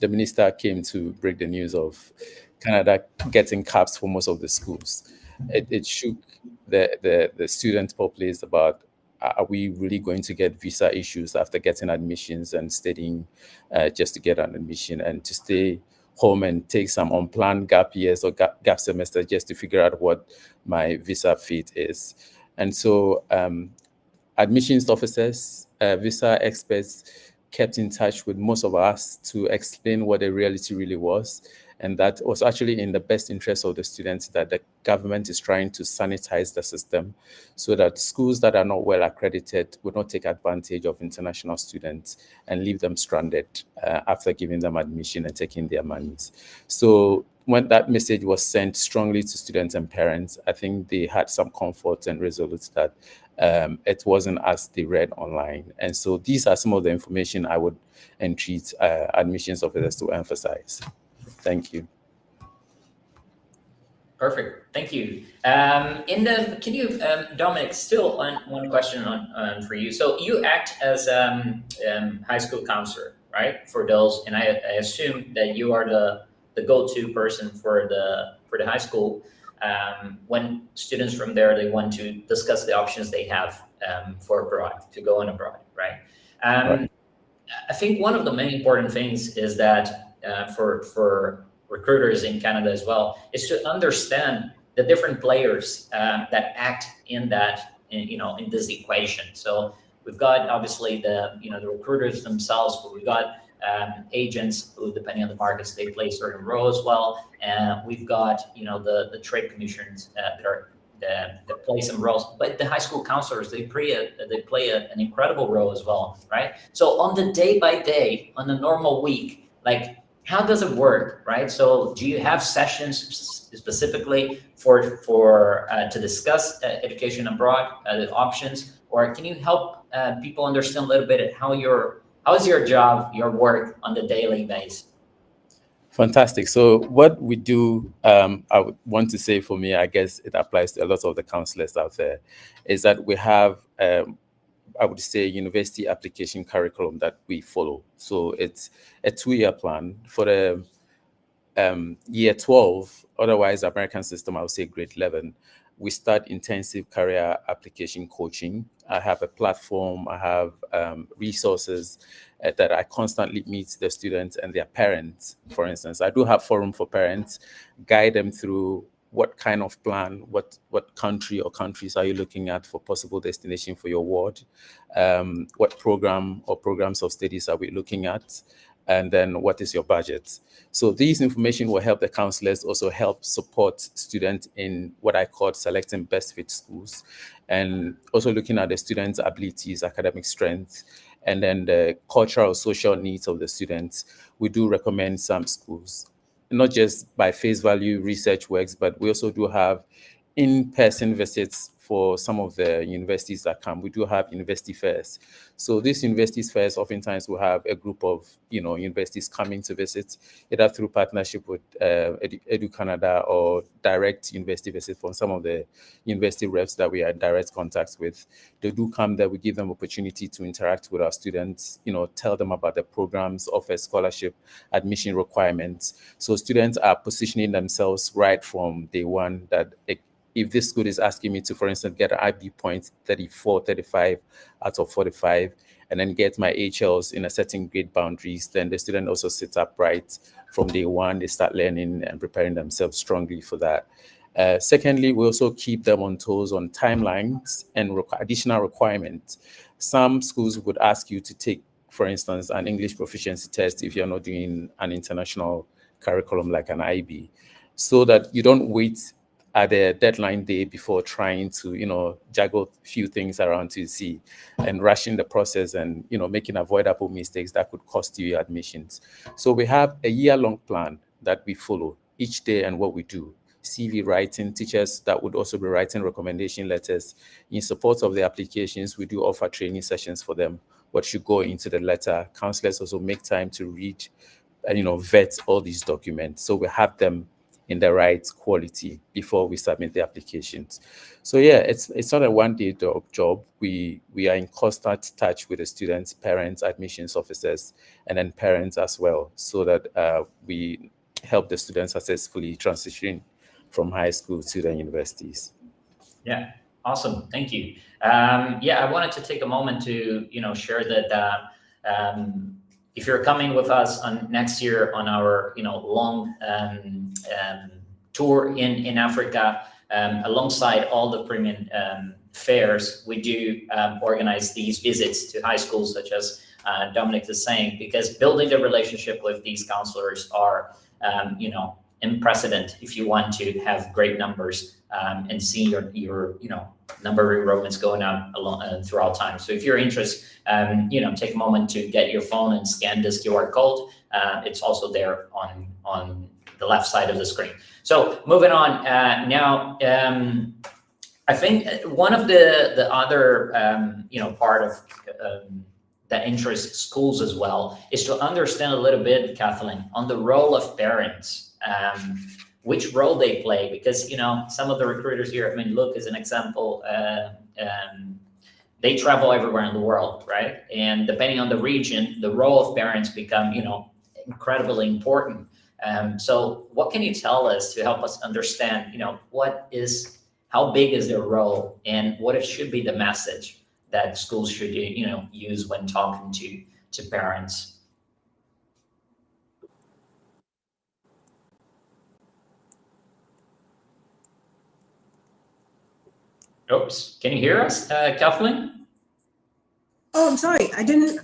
minister came to break the news of Canada getting caps for most of the schools, it shook the student populace about, are we really going to get visa issues after getting admissions and studying just to get an admission, and to stay home and take some unplanned gap years or gap semester just to figure out what my visa fate is. And so admissions officers, visa experts kept in touch with most of us to explain what the reality really was. And that was actually in the best interest of the students, that the government is trying to sanitize the system so that schools that are not well accredited would not take advantage of international students and leave them stranded after giving them admission and taking their monies. So when that message was sent strongly to students and parents, I think they had some comfort and resolute that it wasn't as they read online. And so these are some of the information I would entreat admissions officers to emphasize. Thank you. Perfect. Thank you. Can you, Dominic, still on one question on for you. So you act as high school counselor, right? For those, and I assume that you are the go-to person for the high school when students from there, they want to discuss the options they have for abroad, to go on abroad, right? Right. I think one of the main important things is that for recruiters in Canada as well, is to understand the different players that act in that, in this equation. So we've got obviously the recruiters themselves, but we've got agents who, depending on the markets, they play certain role as well. And we've got the trade commissions that play some roles, but the high school counselors, they play an incredible role as well, right? So on the day by day, on a normal week, like, how does it work, right? So do you have sessions specifically for to discuss education abroad, the options, or can you help people understand a little bit how is your job, your work on the daily basis? Fantastic. So what we do, I would want to say, for me, I guess it applies to a lot of the counselors out there, is that we have, I would say, university application curriculum that we follow. So it's a 2-year plan for the year 12, otherwise American system, I would say grade 11. We start intensive career application coaching. I have a platform, I have resources that I constantly meet the students and their parents. For instance, I do have forum for parents, guide them through what kind of plan, what country or countries are you looking at for possible destination for your ward? What program or programs of studies are we looking at? And then what is your budget? So these information will help the counselors also help support students in what I call selecting best fit schools, and also looking at the students' abilities, academic strength, and then the cultural, social needs of the students. We do recommend some schools, not just by face value research works, but we also do have in-person visits for some of the universities that come. We do have university fairs. So these university fairs oftentimes will have a group of, universities coming to visit, either through partnership with Edu Canada or direct university visit from some of the university reps that we are in direct contact with. They do come there, we give them opportunity to interact with our students, tell them about the programs, offer scholarship, admission requirements. So students are positioning themselves right from day one that if this school is asking me to, for instance, get an IB point 34, 35 out of 45, and then get my HLs in a certain grade boundaries, then the student also sits upright from day one. They start learning and preparing themselves strongly for that. Secondly, we also keep them on toes on timelines and additional requirements. Some schools would ask you to take, for instance, an English proficiency test if you're not doing an international curriculum like an IB, so that you don't wait at the deadline day before trying to, juggle a few things around to see and rushing the process and, making avoidable mistakes that could cost you your admissions. So we have a year-long plan that we follow each day and what we do. CV writing, teachers that would also be writing recommendation letters. In support of the applications, we do offer training sessions for them. What should go into the letter. Counselors also make time to read and, vet all these documents. So we have them in the right quality before we submit the applications. So yeah, it's not a one-day job. We are in constant touch with the students, parents, admissions officers, and then parents as well, so that we help the students successfully transition from high school to the universities. Yeah, awesome. Thank you. I wanted to take a moment to share that if you're coming with us on next year on our long tour in Africa, alongside all the premium fairs, we do organize these visits to high schools, such as Dominic is saying, because building a relationship with these counselors are unprecedented if you want to have great numbers and see your number of enrollments going up throughout time. So if you're interested, take a moment to get your phone and scan this QR code. It's also there on the left side of the screen. So moving on now, I think one of the other part of that interests schools as well is to understand a little bit, Kathleen, on the role of parents. Which role they play, because some of the recruiters here, look as an example, they travel everywhere in the world, right? And depending on the region, the role of parents become incredibly important. So what can you tell us to help us understand how big is their role, and what it should be the message that schools should use when talking to parents? Oops, can you hear us, Kathleen? Oh, I'm sorry. I didn't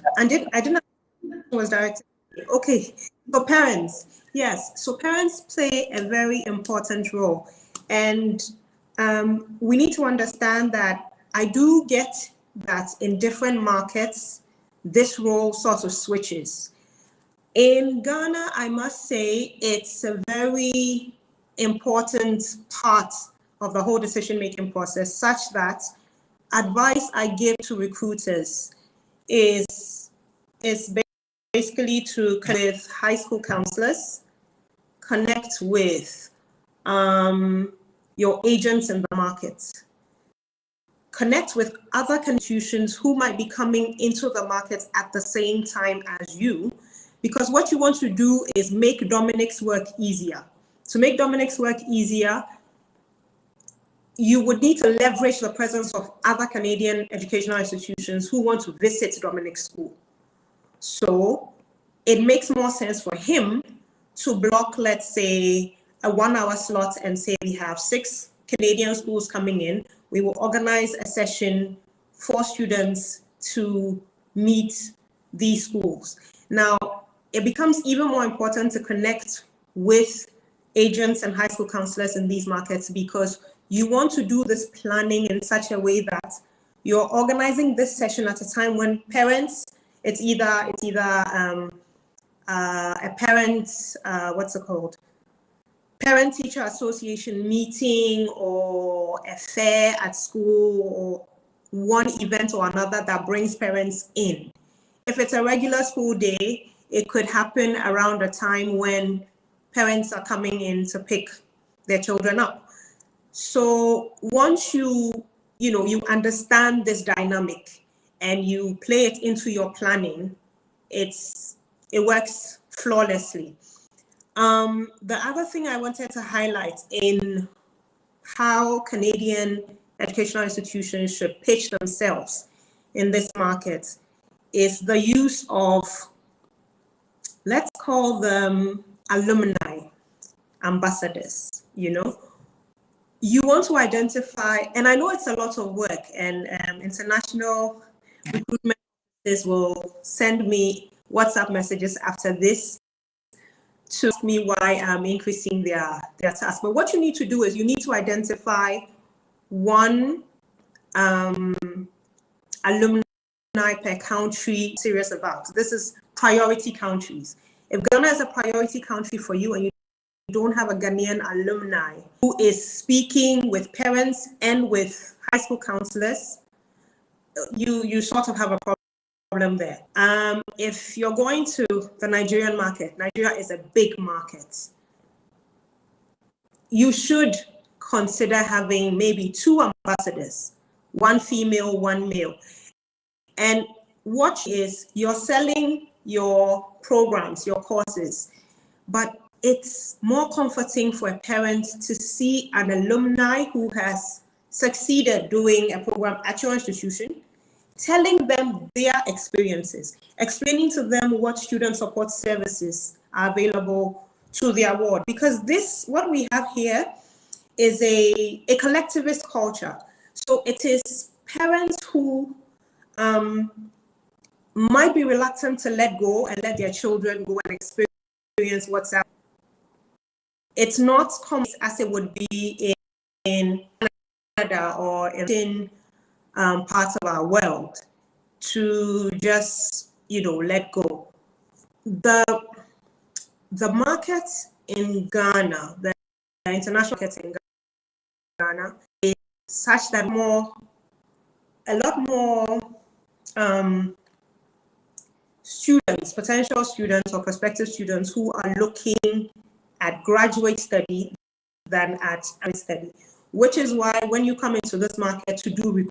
was directed. Okay, so parents, yes. So parents play a very important role, and we need to understand that I do get that in different markets, this role sort of switches. In Ghana, I must say it's a very important part of the whole decision-making process, such that advice I give to recruiters is basically to connect with high school counselors, connect with your agents in the market, connect with other institutions who might be coming into the market at the same time as you, because what you want to do is make Dominic's work easier. To make Dominic's work easier, you would need to leverage the presence of other Canadian educational institutions who want to visit Dominic's school. So it makes more sense for him to block, let's say, a 1 hour slot and say we have 6 Canadian schools coming in. We will organize a session for students to meet these schools. Now, it becomes even more important to connect with agents and high school counselors in these markets, because you want to do this planning in such a way that you're organizing this session at a time when parents, it's either a parent, parent-teacher association meeting, or or a fair at school or one event or another that brings parents in. If it's a regular school day, it could happen around a time when parents are coming in to pick their children up. So once you understand this dynamic and you play it into your planning, it works flawlessly. The other thing I wanted to highlight in how Canadian educational institutions should pitch themselves in this market is the use of, let's call them alumni ambassadors. You want to identify, and I know it's a lot of work, and international recruitment will send me WhatsApp messages after this to ask me why I'm increasing their task. But what you need to do is you need to identify one alumni per country serious about. This is priority countries. If Ghana is a priority country for you and you don't have a Ghanaian alumni who is speaking with parents and with high school counselors, you sort of have a problem there. If you're going to the Nigerian market, Nigeria is a big market. You should consider having maybe 2 ambassadors, 1 female, 1 male. And what is, you're selling your programs, your courses, but it's more comforting for a parent to see an alumni who has succeeded doing a program at your institution, telling them their experiences, explaining to them what student support services are available to their ward. Because what we have here is a collectivist culture. So it is parents who might be reluctant to let go and let their children go and experience what's out. It's not common as it would be in Canada or in parts of our world to just, let go. The market in Ghana, the international market in Ghana is such that a lot more students, potential students or prospective students who are looking at graduate study than at study, which is why when you come into this market to do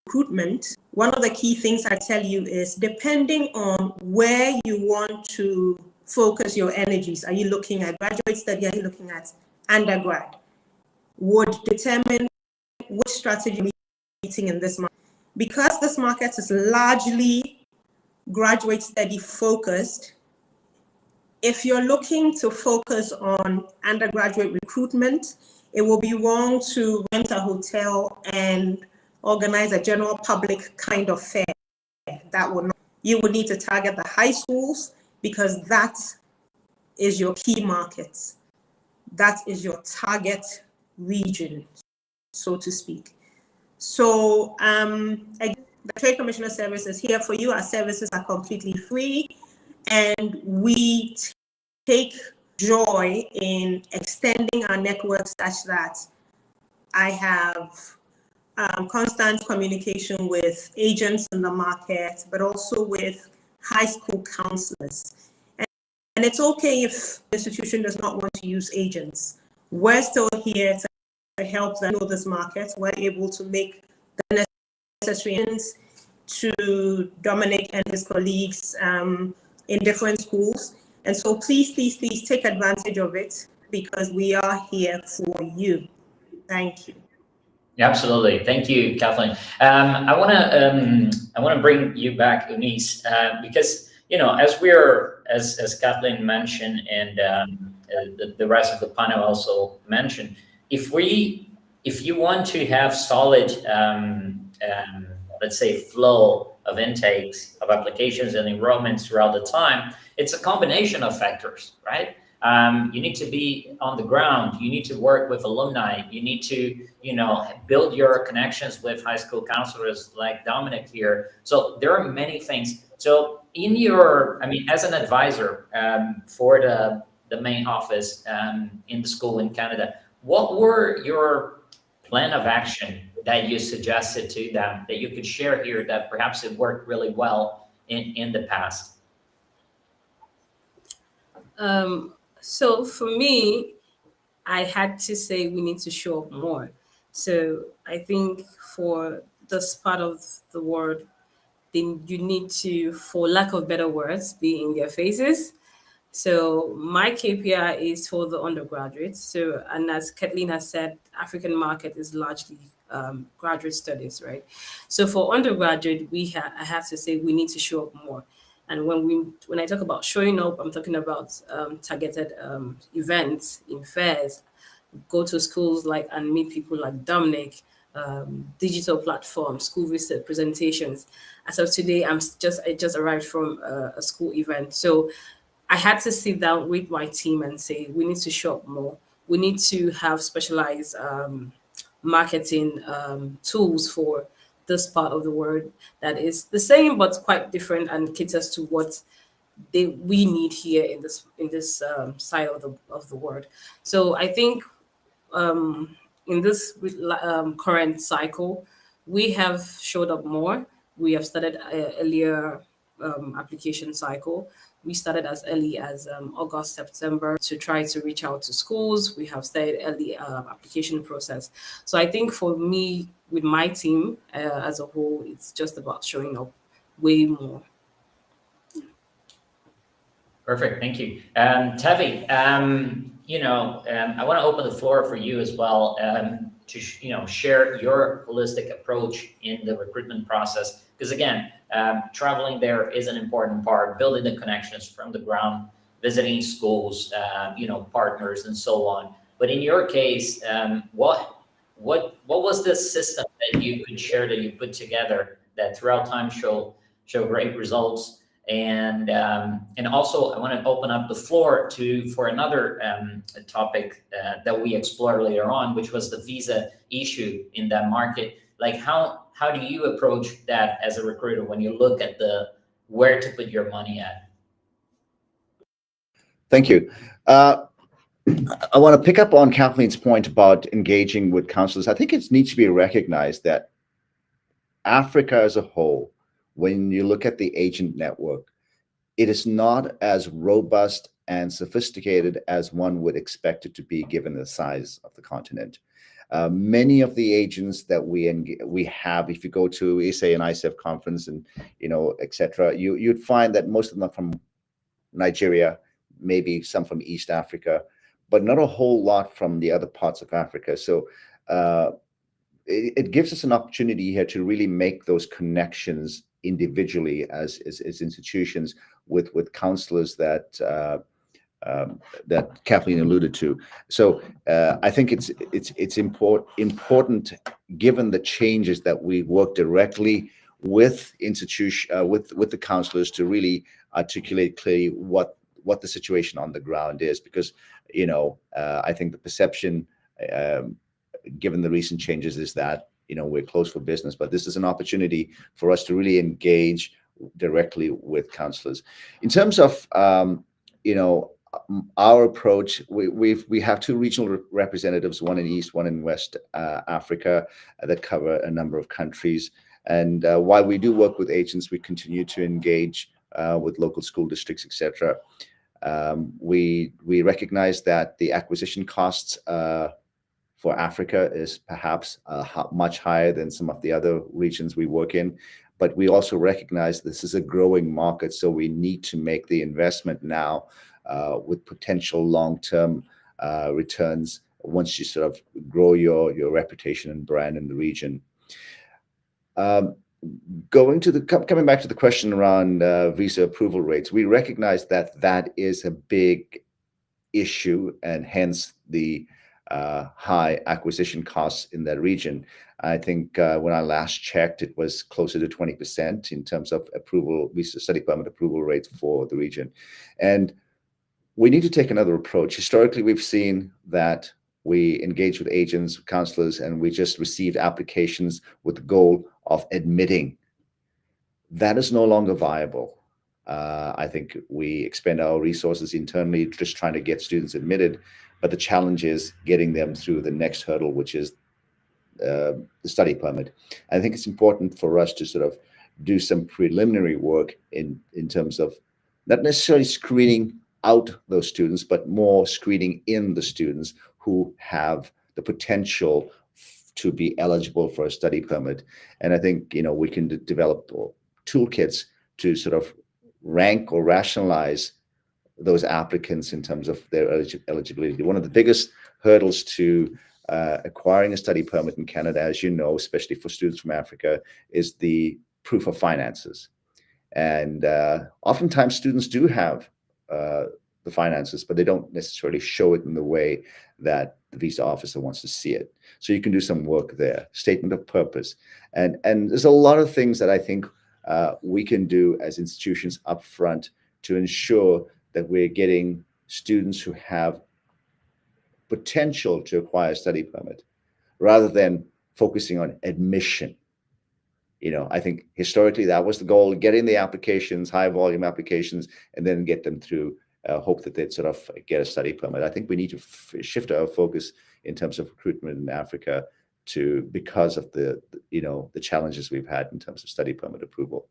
recruitment, one of the key things I tell you is, depending on where you want to focus your energies, are you looking at graduate study, are you looking at undergrad, would determine which strategy you're meeting in this market. Because this market is largely graduate study focused, if you're looking to focus on undergraduate recruitment, it will be wrong to rent a hotel and organize a general public kind of fair. That would not. You would need to target the high schools because that is your key market. That is your target region, so to speak. So again, the Trade Commissioner Service is here for you. Our services are completely free, and we take joy in extending our network such that I have constant communication with agents in the market, but also with high school counselors. And it's okay if the institution does not want to use agents. We're still here to help them know this market. We're able to make the necessary ends to Dominic and his colleagues in different schools. And so please take advantage of it because we are here for you. Thank you. Absolutely, thank you, Kathleen. I want to bring you back, Eunice, because as Kathleen mentioned, and the rest of the panel also mentioned, if you want to have solid, let's say, flow of intakes of applications and enrollments throughout the time, it's a combination of factors, right? You need to be on the ground. You need to work with alumni. You need to, build your connections with high school counselors like Dominic here. So there are many things. So as an advisor for the main office in the school in Canada, what were your plan of action that you suggested to them that you could share here that perhaps it worked really well in the past? So for me, I had to say we need to show up more. So I think for this part of the world, then you need to, for lack of better words, be in their faces. So my KPI is for the undergraduates. So, and as Kathleen has said, African market is largely graduate studies, right? So for undergraduate, I have to say we need to show up more. And when I talk about showing up, I'm talking about targeted events in fairs, go to schools like and meet people like Dominic, digital platforms, school visit presentations. As of today, I just arrived from a school event, so I had to sit down with my team and say we need to show up more. We need to have specialized marketing tools for this part of the world that is the same but quite different and caters to what we need here in this side of the world. So I think in this current cycle, we have showed up more. We have started earlier application cycle. We started as early as August, September to try to reach out to schools. We have started early application process. So I think for me, with my team as a whole, it's just about showing up way more. Perfect, thank you. Tevi, I want to open the floor for you as well to share your holistic approach in the recruitment process. Because again, traveling there is an important part, building the connections from the ground, visiting schools, partners and so on. But in your case, what was the system that you could share that you put together that throughout time show great results? And also, I want to open up the floor for another topic that we explored later on, which was the visa issue in that market. Like, how do you approach that as a recruiter when you look at where to put your money at? Thank you. I want to pick up on Kathleen's point about engaging with counselors. I think it needs to be recognized that Africa as a whole, when you look at the agent network, it is not as robust and sophisticated as one would expect it to be given the size of the continent. Many of the agents that we have, if you go to, say, an ICEF conference and, etc., you'd find that most of them are from Nigeria, maybe some from East Africa, but not a whole lot from the other parts of Africa. So it gives us an opportunity here to really make those connections individually as institutions with counselors that Kathleen alluded to. So I think it's important given the changes that we work directly with with the counselors to really articulate clearly what the situation on the ground is, because I think the perception given the recent changes is that we're closed for business, but this is an opportunity for us to really engage directly with counselors. In terms of our approach, we have two regional representatives, one in East, one in West Africa, that cover a number of countries. And while we do work with agents, we continue to engage with local school districts, etc. We recognize that the acquisition costs for Africa is perhaps much higher than some of the other regions we work in. But we also recognize this is a growing market, so we need to make the investment now with potential long-term returns once you sort of grow your reputation and brand in the region. Coming back to the question around visa approval rates, we recognize that is a big issue, and hence the high acquisition costs in that region. I think when I last checked, it was closer to 20% in terms of visa study permit approval rates for the region. And we need to take another approach. Historically, we've seen that we engage with agents, counselors, and we just received applications with the goal of admitting. That is no longer viable. I think we expend our resources internally just trying to get students admitted, but the challenge is getting them through the next hurdle, which is the study permit. I think it's important for us to sort of do some preliminary work in terms of not necessarily screening out those students, but more screening in the students who have the potential to be eligible for a study permit. And I think, you know, we can develop toolkits to sort of rank or rationalize those applicants in terms of their eligibility. One of the biggest hurdles to acquiring a study permit in Canada, as you know, especially for students from Africa, is the proof of finances. And oftentimes students do have the finances, but they don't necessarily show it in the way that the visa officer wants to see it. So you can do some work there, statement of purpose. And there's a lot of things that I think we can do as institutions up front to ensure that we're getting students who have potential to acquire a study permit rather than focusing on admission. You know, I think historically that was the goal, getting the applications, high volume applications, and then get them through, hope that they'd sort of get a study permit. I think we need to shift our focus in terms of recruitment in Africa because of the challenges we've had in terms of study permit approval.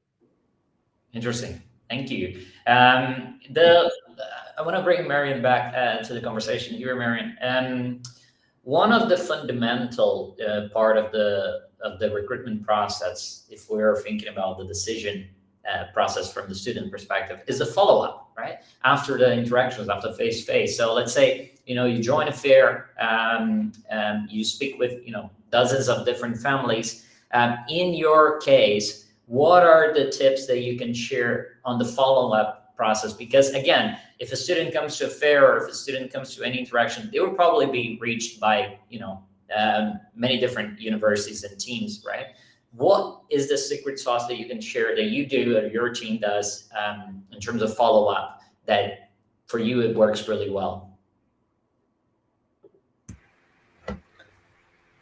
Interesting. Thank you. I want to bring Marion back to the conversation here, Marion. One of the fundamental part of the recruitment process, if we're thinking about the decision process from the student perspective, is the follow-up, right? After the interactions, after face-to-face. So let's say, you know, you join a fair, you speak with, you know, dozens of different families. In your case, what are the tips that you can share on the follow-up process? Because again, if a student comes to a fair or if a student comes to any interaction, they will probably be reached by, you know, many different universities and teams, right? What is the secret sauce that you can share that you do or your team does in terms of follow-up that for you it works really well?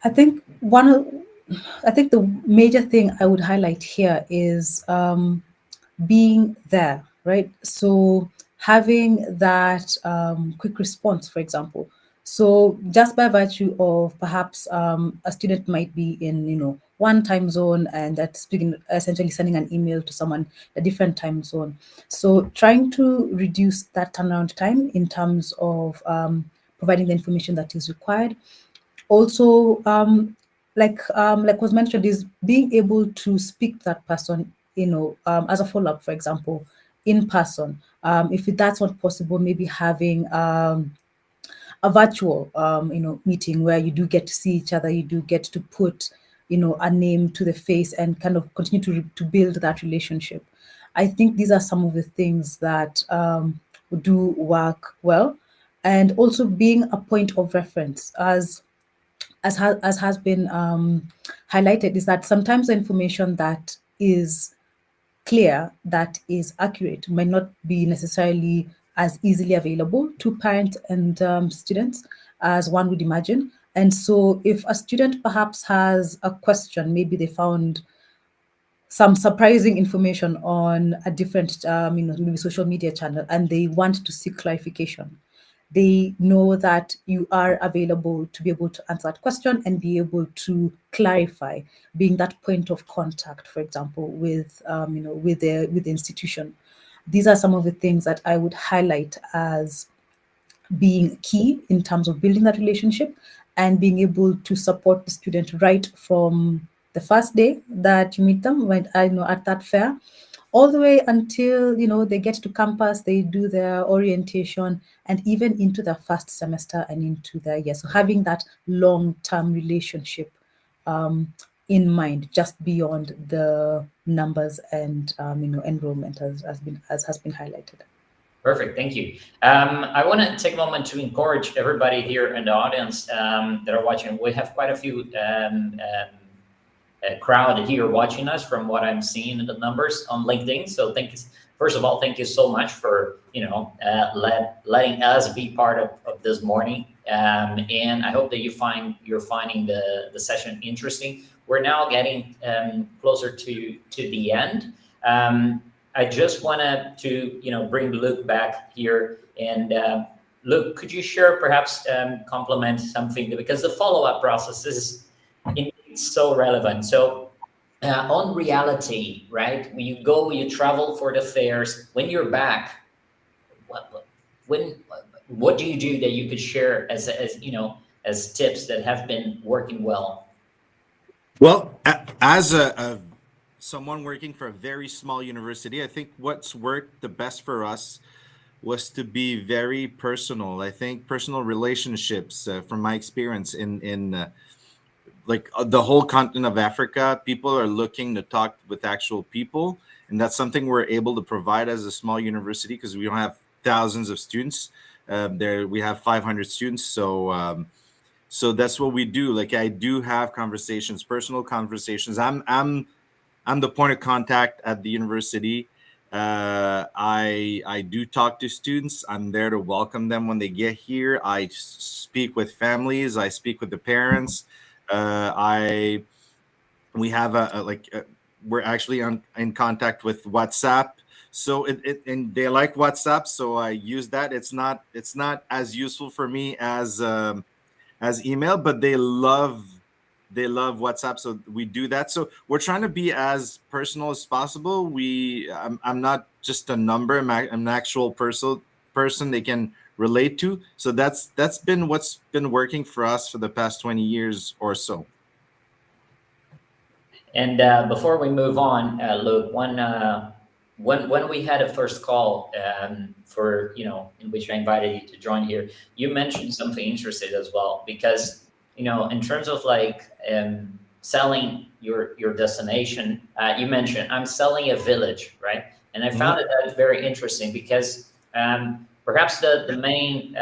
I think the major thing I would highlight here is being there, right? So having that quick response, for example. So just by virtue of perhaps a student might be in, you know, one time zone and that's essentially sending an email to someone a different time zone. So trying to reduce that turnaround time in terms of providing the information that is required. Also, like was mentioned, is being able to speak to that person, you know, as a follow-up, for example, in person. If that's not possible, maybe having a virtual, you know, meeting where you do get to see each other, you do get to put, you know, a name to the face and kind of continue to build that relationship. I think these are some of the things that do work well, and also being a point of reference as has been highlighted, is that sometimes the information that is clear, that is accurate, might not be necessarily as easily available to parents and students as one would imagine. And so if a student perhaps has a question, maybe they found some surprising information on a different, maybe social media channel, and they want to seek clarification, they know that you are available to be able to answer that question and be able to clarify, being that point of contact, for example, with the institution. These are some of the things that I would highlight as being key in terms of building that relationship and being able to support the student right from the first day that you meet them, when at that fair, all the way until they get to campus, they do their orientation, and even into their first semester and into their year. So having that long-term relationship in mind, just beyond the numbers and enrollment, as has been highlighted. Perfect, thank you. I want to take a moment to encourage everybody here in the audience that are watching. We have quite a few crowd here watching us from what I'm seeing in the numbers on LinkedIn. So thank you. First of all, thank you so much for letting us be part of this morning. And I hope that you're finding the session interesting. We're now getting closer to the end. I just wanted to bring Luke back here, and Luke, could you share perhaps complement something, because the follow-up process is It's so relevant. So on reality, right? When you go, you travel for the fairs. When you're back, what do you do that you could share as as tips that have been working well? Well, as a someone working for a very small university, I think what's worked the best for us was to be very personal. I think personal relationships, from my experience in the whole continent of Africa, people are looking to talk with actual people, and that's something we're able to provide as a small university because we don't have thousands of students. There we have 500 students, so that's what we do. Like I do have conversations, personal conversations. I'm the point of contact at the university. I do talk to students. I'm there to welcome them when they get here. I speak with families. I speak with the parents. I we have we're actually in contact with WhatsApp. So and they like WhatsApp, so I use that. It's not as useful for me as email, but they love WhatsApp, so we do that. So we're trying to be as personal as possible. I'm not just a number. I'm an actual person they can relate to. So that's been what's been working for us for the past 20 years or so. And before we move on, Luke, when we had a first call for in which I invited you to join here, you mentioned something interesting as well, because in terms of like selling your destination, you mentioned I'm selling a village, right? And I found that very interesting because perhaps the main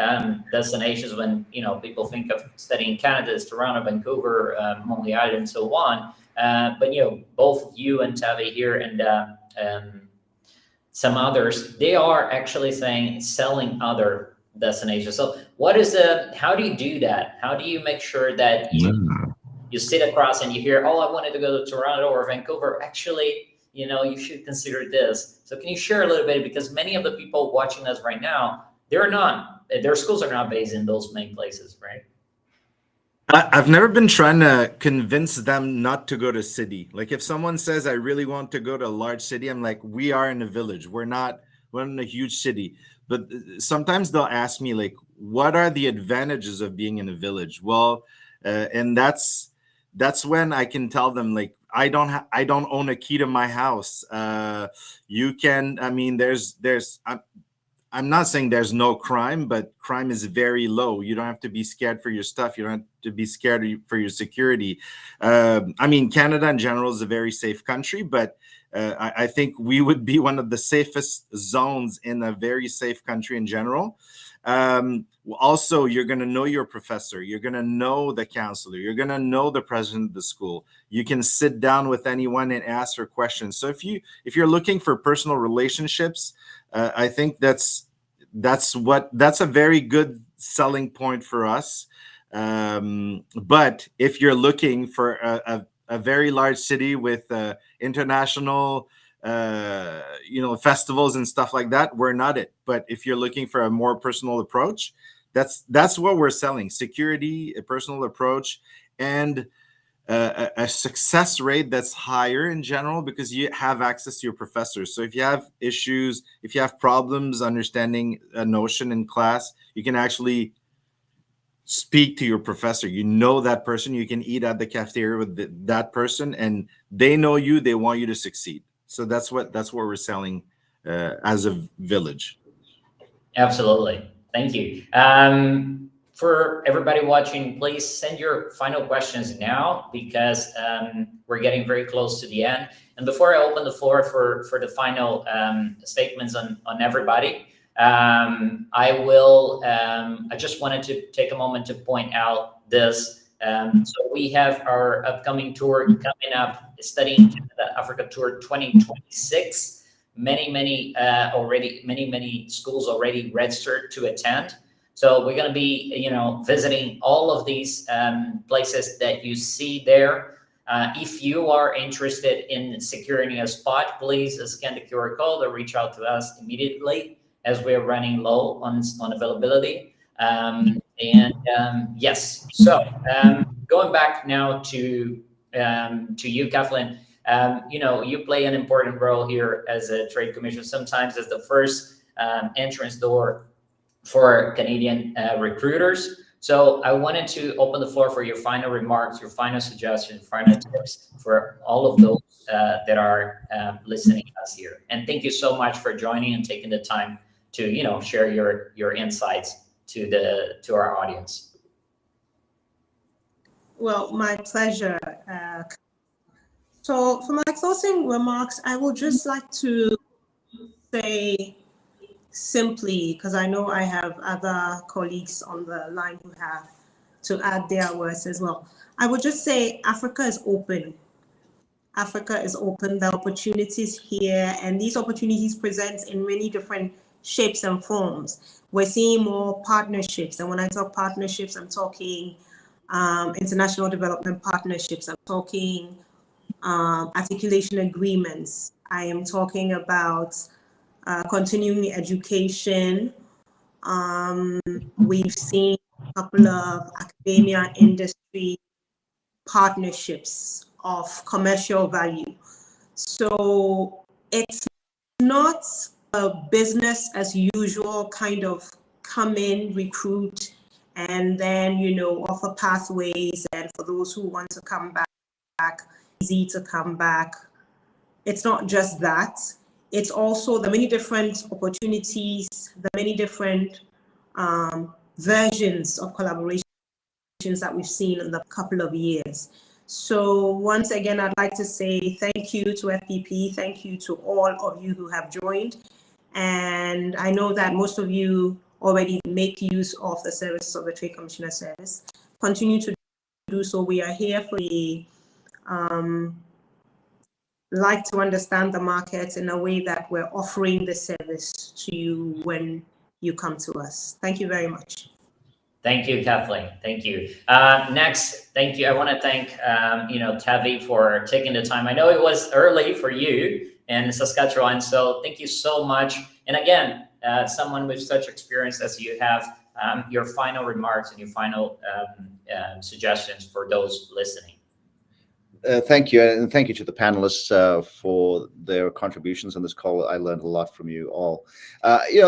destinations when people think of studying Canada is Toronto, Vancouver, Montreal, and so on. But both you and Tavi here and some others, they are actually selling other destinations. So how do you do that? How do you make sure that you sit across and you hear, oh, I wanted to go to Toronto or Vancouver. Actually, you should consider this. So can you share a little bit? Because many of the people watching us right now, their schools are not based in those main places, right? I've never been trying to convince them not to go to city. Like if someone says, I really want to go to a large city, I'm like, we are in a village. We're in a huge city. But sometimes they'll ask me like, what are the advantages of being in a village? Well, and that's when I can tell them like, I don't own a key to my house. You can, I mean, I'm not saying there's no crime, but crime is very low. You don't have to be scared for your stuff. You don't have to be scared for your security. I mean, Canada in general is a very safe country, but I think we would be one of the safest zones in a very safe country in general. Also, you're going to know your professor. You're going to know the counselor. You're going to know the president of the school. You can sit down with anyone and ask her questions. So if you're looking for personal relationships, I think that's a very good selling point for us. But if you're looking for a very large city with international festivals and stuff like that, we're not it. But if you're looking for a more personal approach, that's what we're selling: security, a personal approach, and a success rate that's higher in general because you have access to your professors. So if you have issues, if you have problems understanding a notion in class, you can actually speak to your professor. You know that person. You can eat at the cafeteria with that person, and they know you. They want you to succeed. So that's what we're selling as a village. Absolutely. Thank you. For everybody watching, please send your final questions now because we're getting very close to the end. And before I open the floor for the final statements on everybody, I just wanted to take a moment to point out this. So we have our upcoming tour coming up, Studying Canada Africa Tour 2026. Many schools already registered to attend. So we're going to be, visiting all of these places that you see there. If you are interested in securing a spot, please scan the QR code or reach out to us immediately as we're running low on availability. Yes, so going back now to to you, Kathleen. You play an important role here as a trade commissioner, sometimes as the first entrance door for Canadian recruiters. So I wanted to open the floor for your final remarks, your final suggestions, final tips for all of those that are listening to us here. And thank you so much for joining and taking the time to share your insights to our audience. Well, my pleasure. So for my closing remarks, I would just like to say simply, because I know I have other colleagues on the line who have to add their words as well. I would just say Africa is open. Africa is open. The opportunities here, and these opportunities present in many different shapes and forms. We're seeing more partnerships, and when I talk partnerships, I'm talking international development partnerships. I'm talking articulation agreements. I am talking about continuing education. We've seen a couple of academia industry partnerships of commercial value. So it's not a business as usual kind of come in, recruit, and then, offer pathways. And for those who want to come back, easy to come back. It's not just that. It's also the many different opportunities, the many different versions of collaborations that we've seen in the couple of years. So once again, I'd like to say thank you to FPP. Thank you to all of you who have joined. And I know that most of you already make use of the services of the Trade Commissioner Service. Continue to do so. We are here for the like to understand the market in a way that we're offering the service to you when you come to us. Thank you very much. Thank you, Kathleen. Thank you. Next, thank you. I want to thank Tavi for taking the time. I know it was early for you in Saskatchewan, so thank you so much. And again, someone with such experience as you have, your final remarks and your final suggestions for those listening. Thank you, and thank you to the panelists for their contributions on this call. I learned a lot from you all. I've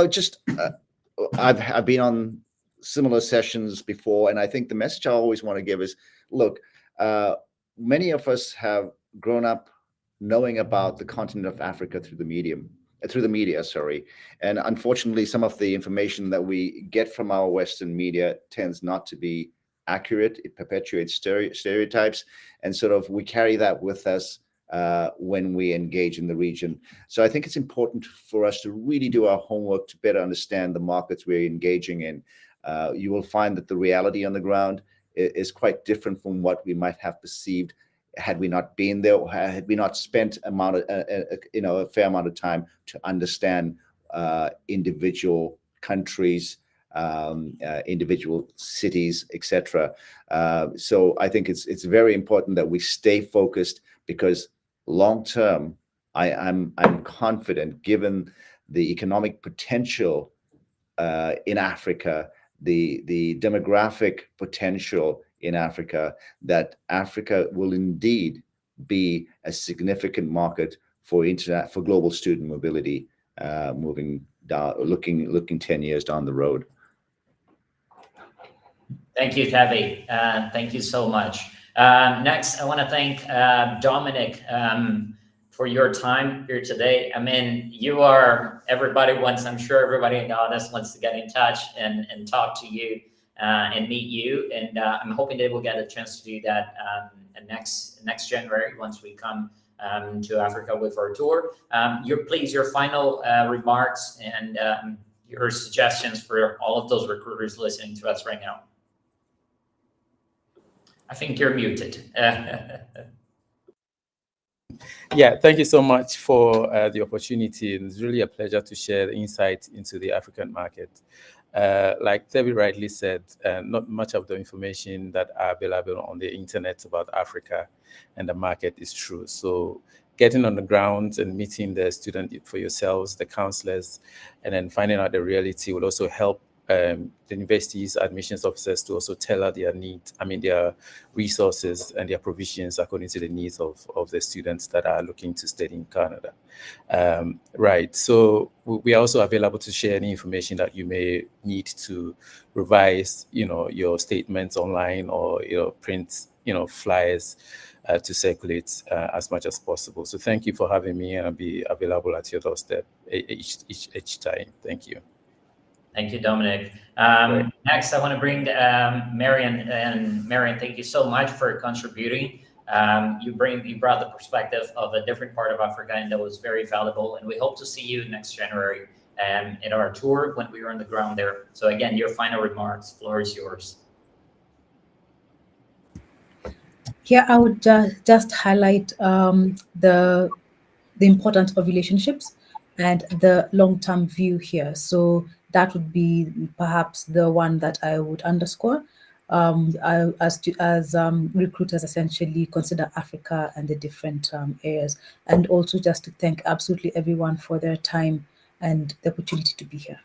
been on similar sessions before, and I think the message I always want to give is, look, many of us have grown up knowing about the continent of Africa through the media, and unfortunately, some of the information that we get from our Western media tends not to be accurate. It perpetuates stereotypes, and sort of we carry that with us when we engage in the region. So I think it's important for us to really do our homework to better understand the markets we're engaging in. You will find that the reality on the ground is quite different from what we might have perceived had we not been there, or had we not spent a fair amount of time to understand individual countries, individual cities, etc. So I think it's very important that we stay focused, because long term, I'm confident, given the economic potential in Africa, the demographic potential in Africa, that Africa will indeed be a significant market for global student mobility, moving down, looking 10 years down the road. Thank you, Tavi. Thank you so much. Next, I want to thank Dominic for your time here today. I mean, I'm sure everybody in the audience wants to get in touch and talk to you and meet you. And I'm hoping they will get a chance to do that next January, once we come to Africa with our tour. Your final remarks and your suggestions for all of those recruiters listening to us right now. I think you're muted. Yeah, thank you so much for the opportunity. It's really a pleasure to share the insight into the African market. Like Tevi rightly said, not much of the information that are available on the internet about Africa and the market is true. So getting on the ground and meeting the student for yourselves, the counselors, and then finding out the reality will also help the university's admissions officers to also tailor their needs, their resources and their provisions according to the needs of the students that are looking to study in Canada. Right, so we are also available to share any information that you may need to revise, your statements online, or print, flyers to circulate as much as possible. So thank you for having me, and I'll be available at your doorstep each time. Thank you. Thank you, Dominic. Next, I want to bring Marian. And Marian, thank you so much for contributing. You brought the perspective of a different part of Africa, and that was very valuable. And we hope to see you next January at our tour when we are on the ground there. So again, your final remarks, floor is yours. Yeah, I would just highlight the importance of relationships and the long-term view here. So that would be perhaps the one that I would underscore. As recruiters essentially consider Africa and the different areas, and also just to thank absolutely everyone for their time and the opportunity to be here.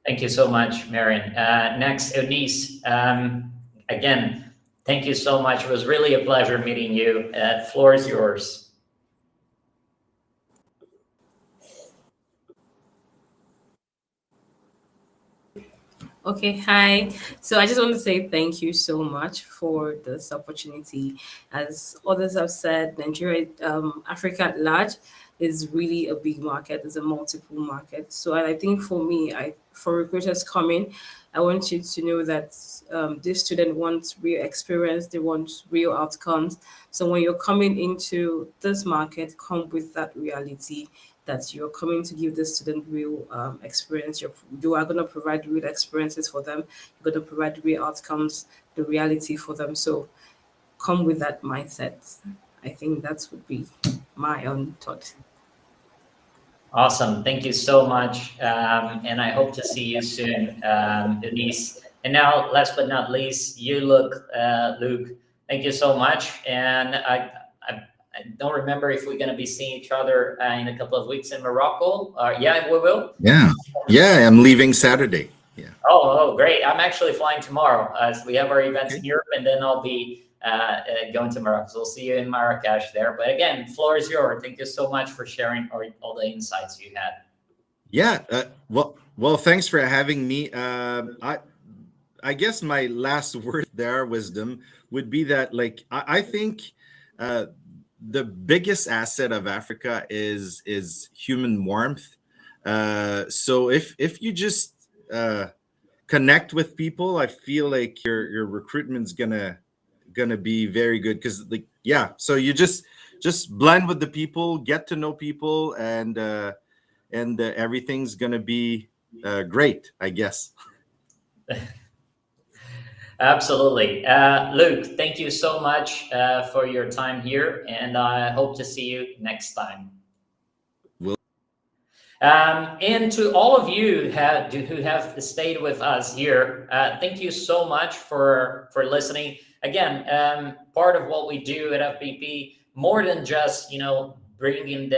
Thank you so much, Marian. Next, Eunice. Again, thank you so much. It was really a pleasure meeting you. Floor is yours. Okay, hi. So I just want to say thank you so much for this opportunity. As others have said, Nigeria, Africa at large is really a big market. It's a multiple market. So I think for me, for recruiters coming, I want you to know that this student wants real experience. They want real outcomes. So when you're coming into this market, come with that reality that you're coming to give the student real experience. You are going to provide real experiences for them. You're going to provide real outcomes, the reality for them. So come with that mindset. I think that would be my own thought. Awesome. Thank you so much. And I hope to see you soon, Denise. And now, last but not least, you, Luke. Thank you so much. And I don't remember if we're going to be seeing each other in a couple of weeks in Morocco. Yeah, we will. Yeah, I'm leaving Saturday. Yeah. Oh, great. I'm actually flying tomorrow as we have our events in Europe, and then I'll be going to Morocco. So we'll see you in Marrakesh there. But again, floor is yours. Thank you so much for sharing all the insights you had. Yeah. Well, thanks for having me. I guess my last word there, wisdom, would be that, like, I think the biggest asset of Africa is human warmth. So if you just connect with people, I feel like your recruitment's gonna be very good, because so you just blend with the people, get to know people, and everything's gonna be great, I guess. Absolutely. Luke, thank you so much for your time here, and I hope to see you next time. And to all of you who have stayed with us here, thank you so much for listening. Again, part of what we do at FBP, more than just bringing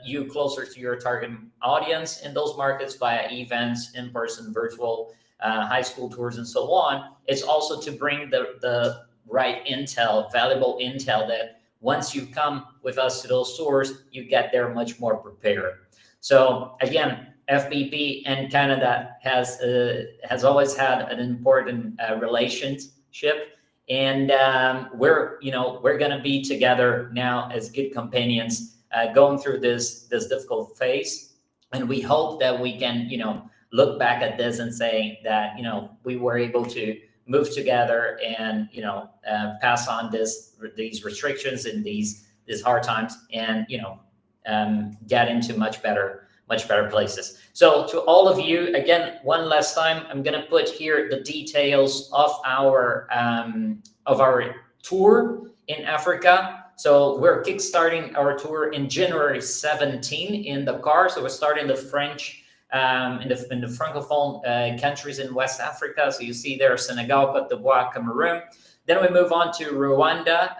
you closer to your target audience in those markets via events, in-person, virtual, high school tours, and so on, it's also to bring the right intel, valuable intel, that once you come with us to those tours, you get there much more prepared. So again, FBP and Canada has always had an important relationship, and we're going to be together now as good companions, going through this difficult phase, and we hope that we can look back at this and say that we were able to move together and pass on these restrictions and these hard times, and get into much better places. So to all of you, again, one last time, I'm going to put here the details of our tour in Africa. So we're kickstarting our tour in January 17 in Dakar. So we're starting the French in the Francophone countries in West Africa. So you see there Senegal, Côte d'Ivoire, Cameroon. Then we move on to Rwanda,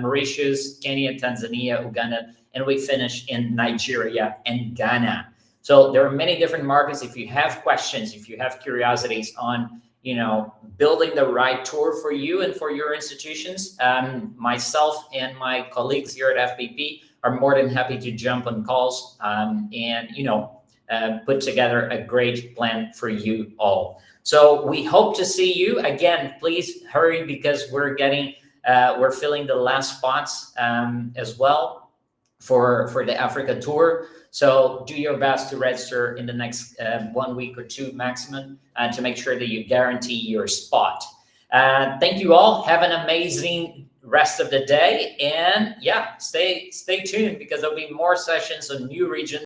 Mauritius, Kenya, Tanzania, Uganda, and we finish in Nigeria and Ghana. So there are many different markets. If you have questions, if you have curiosities on, building the right tour for you and for your institutions, myself and my colleagues here at FPP are more than happy to jump on calls and put together a great plan for you all. So we hope to see you again. Please hurry, because we're filling the last spots as well for the Africa tour. So do your best to register in the next 1 week or two maximum to make sure that you guarantee your spot. Thank you all. Have an amazing rest of the day, and stay tuned, because there'll be more sessions on new regions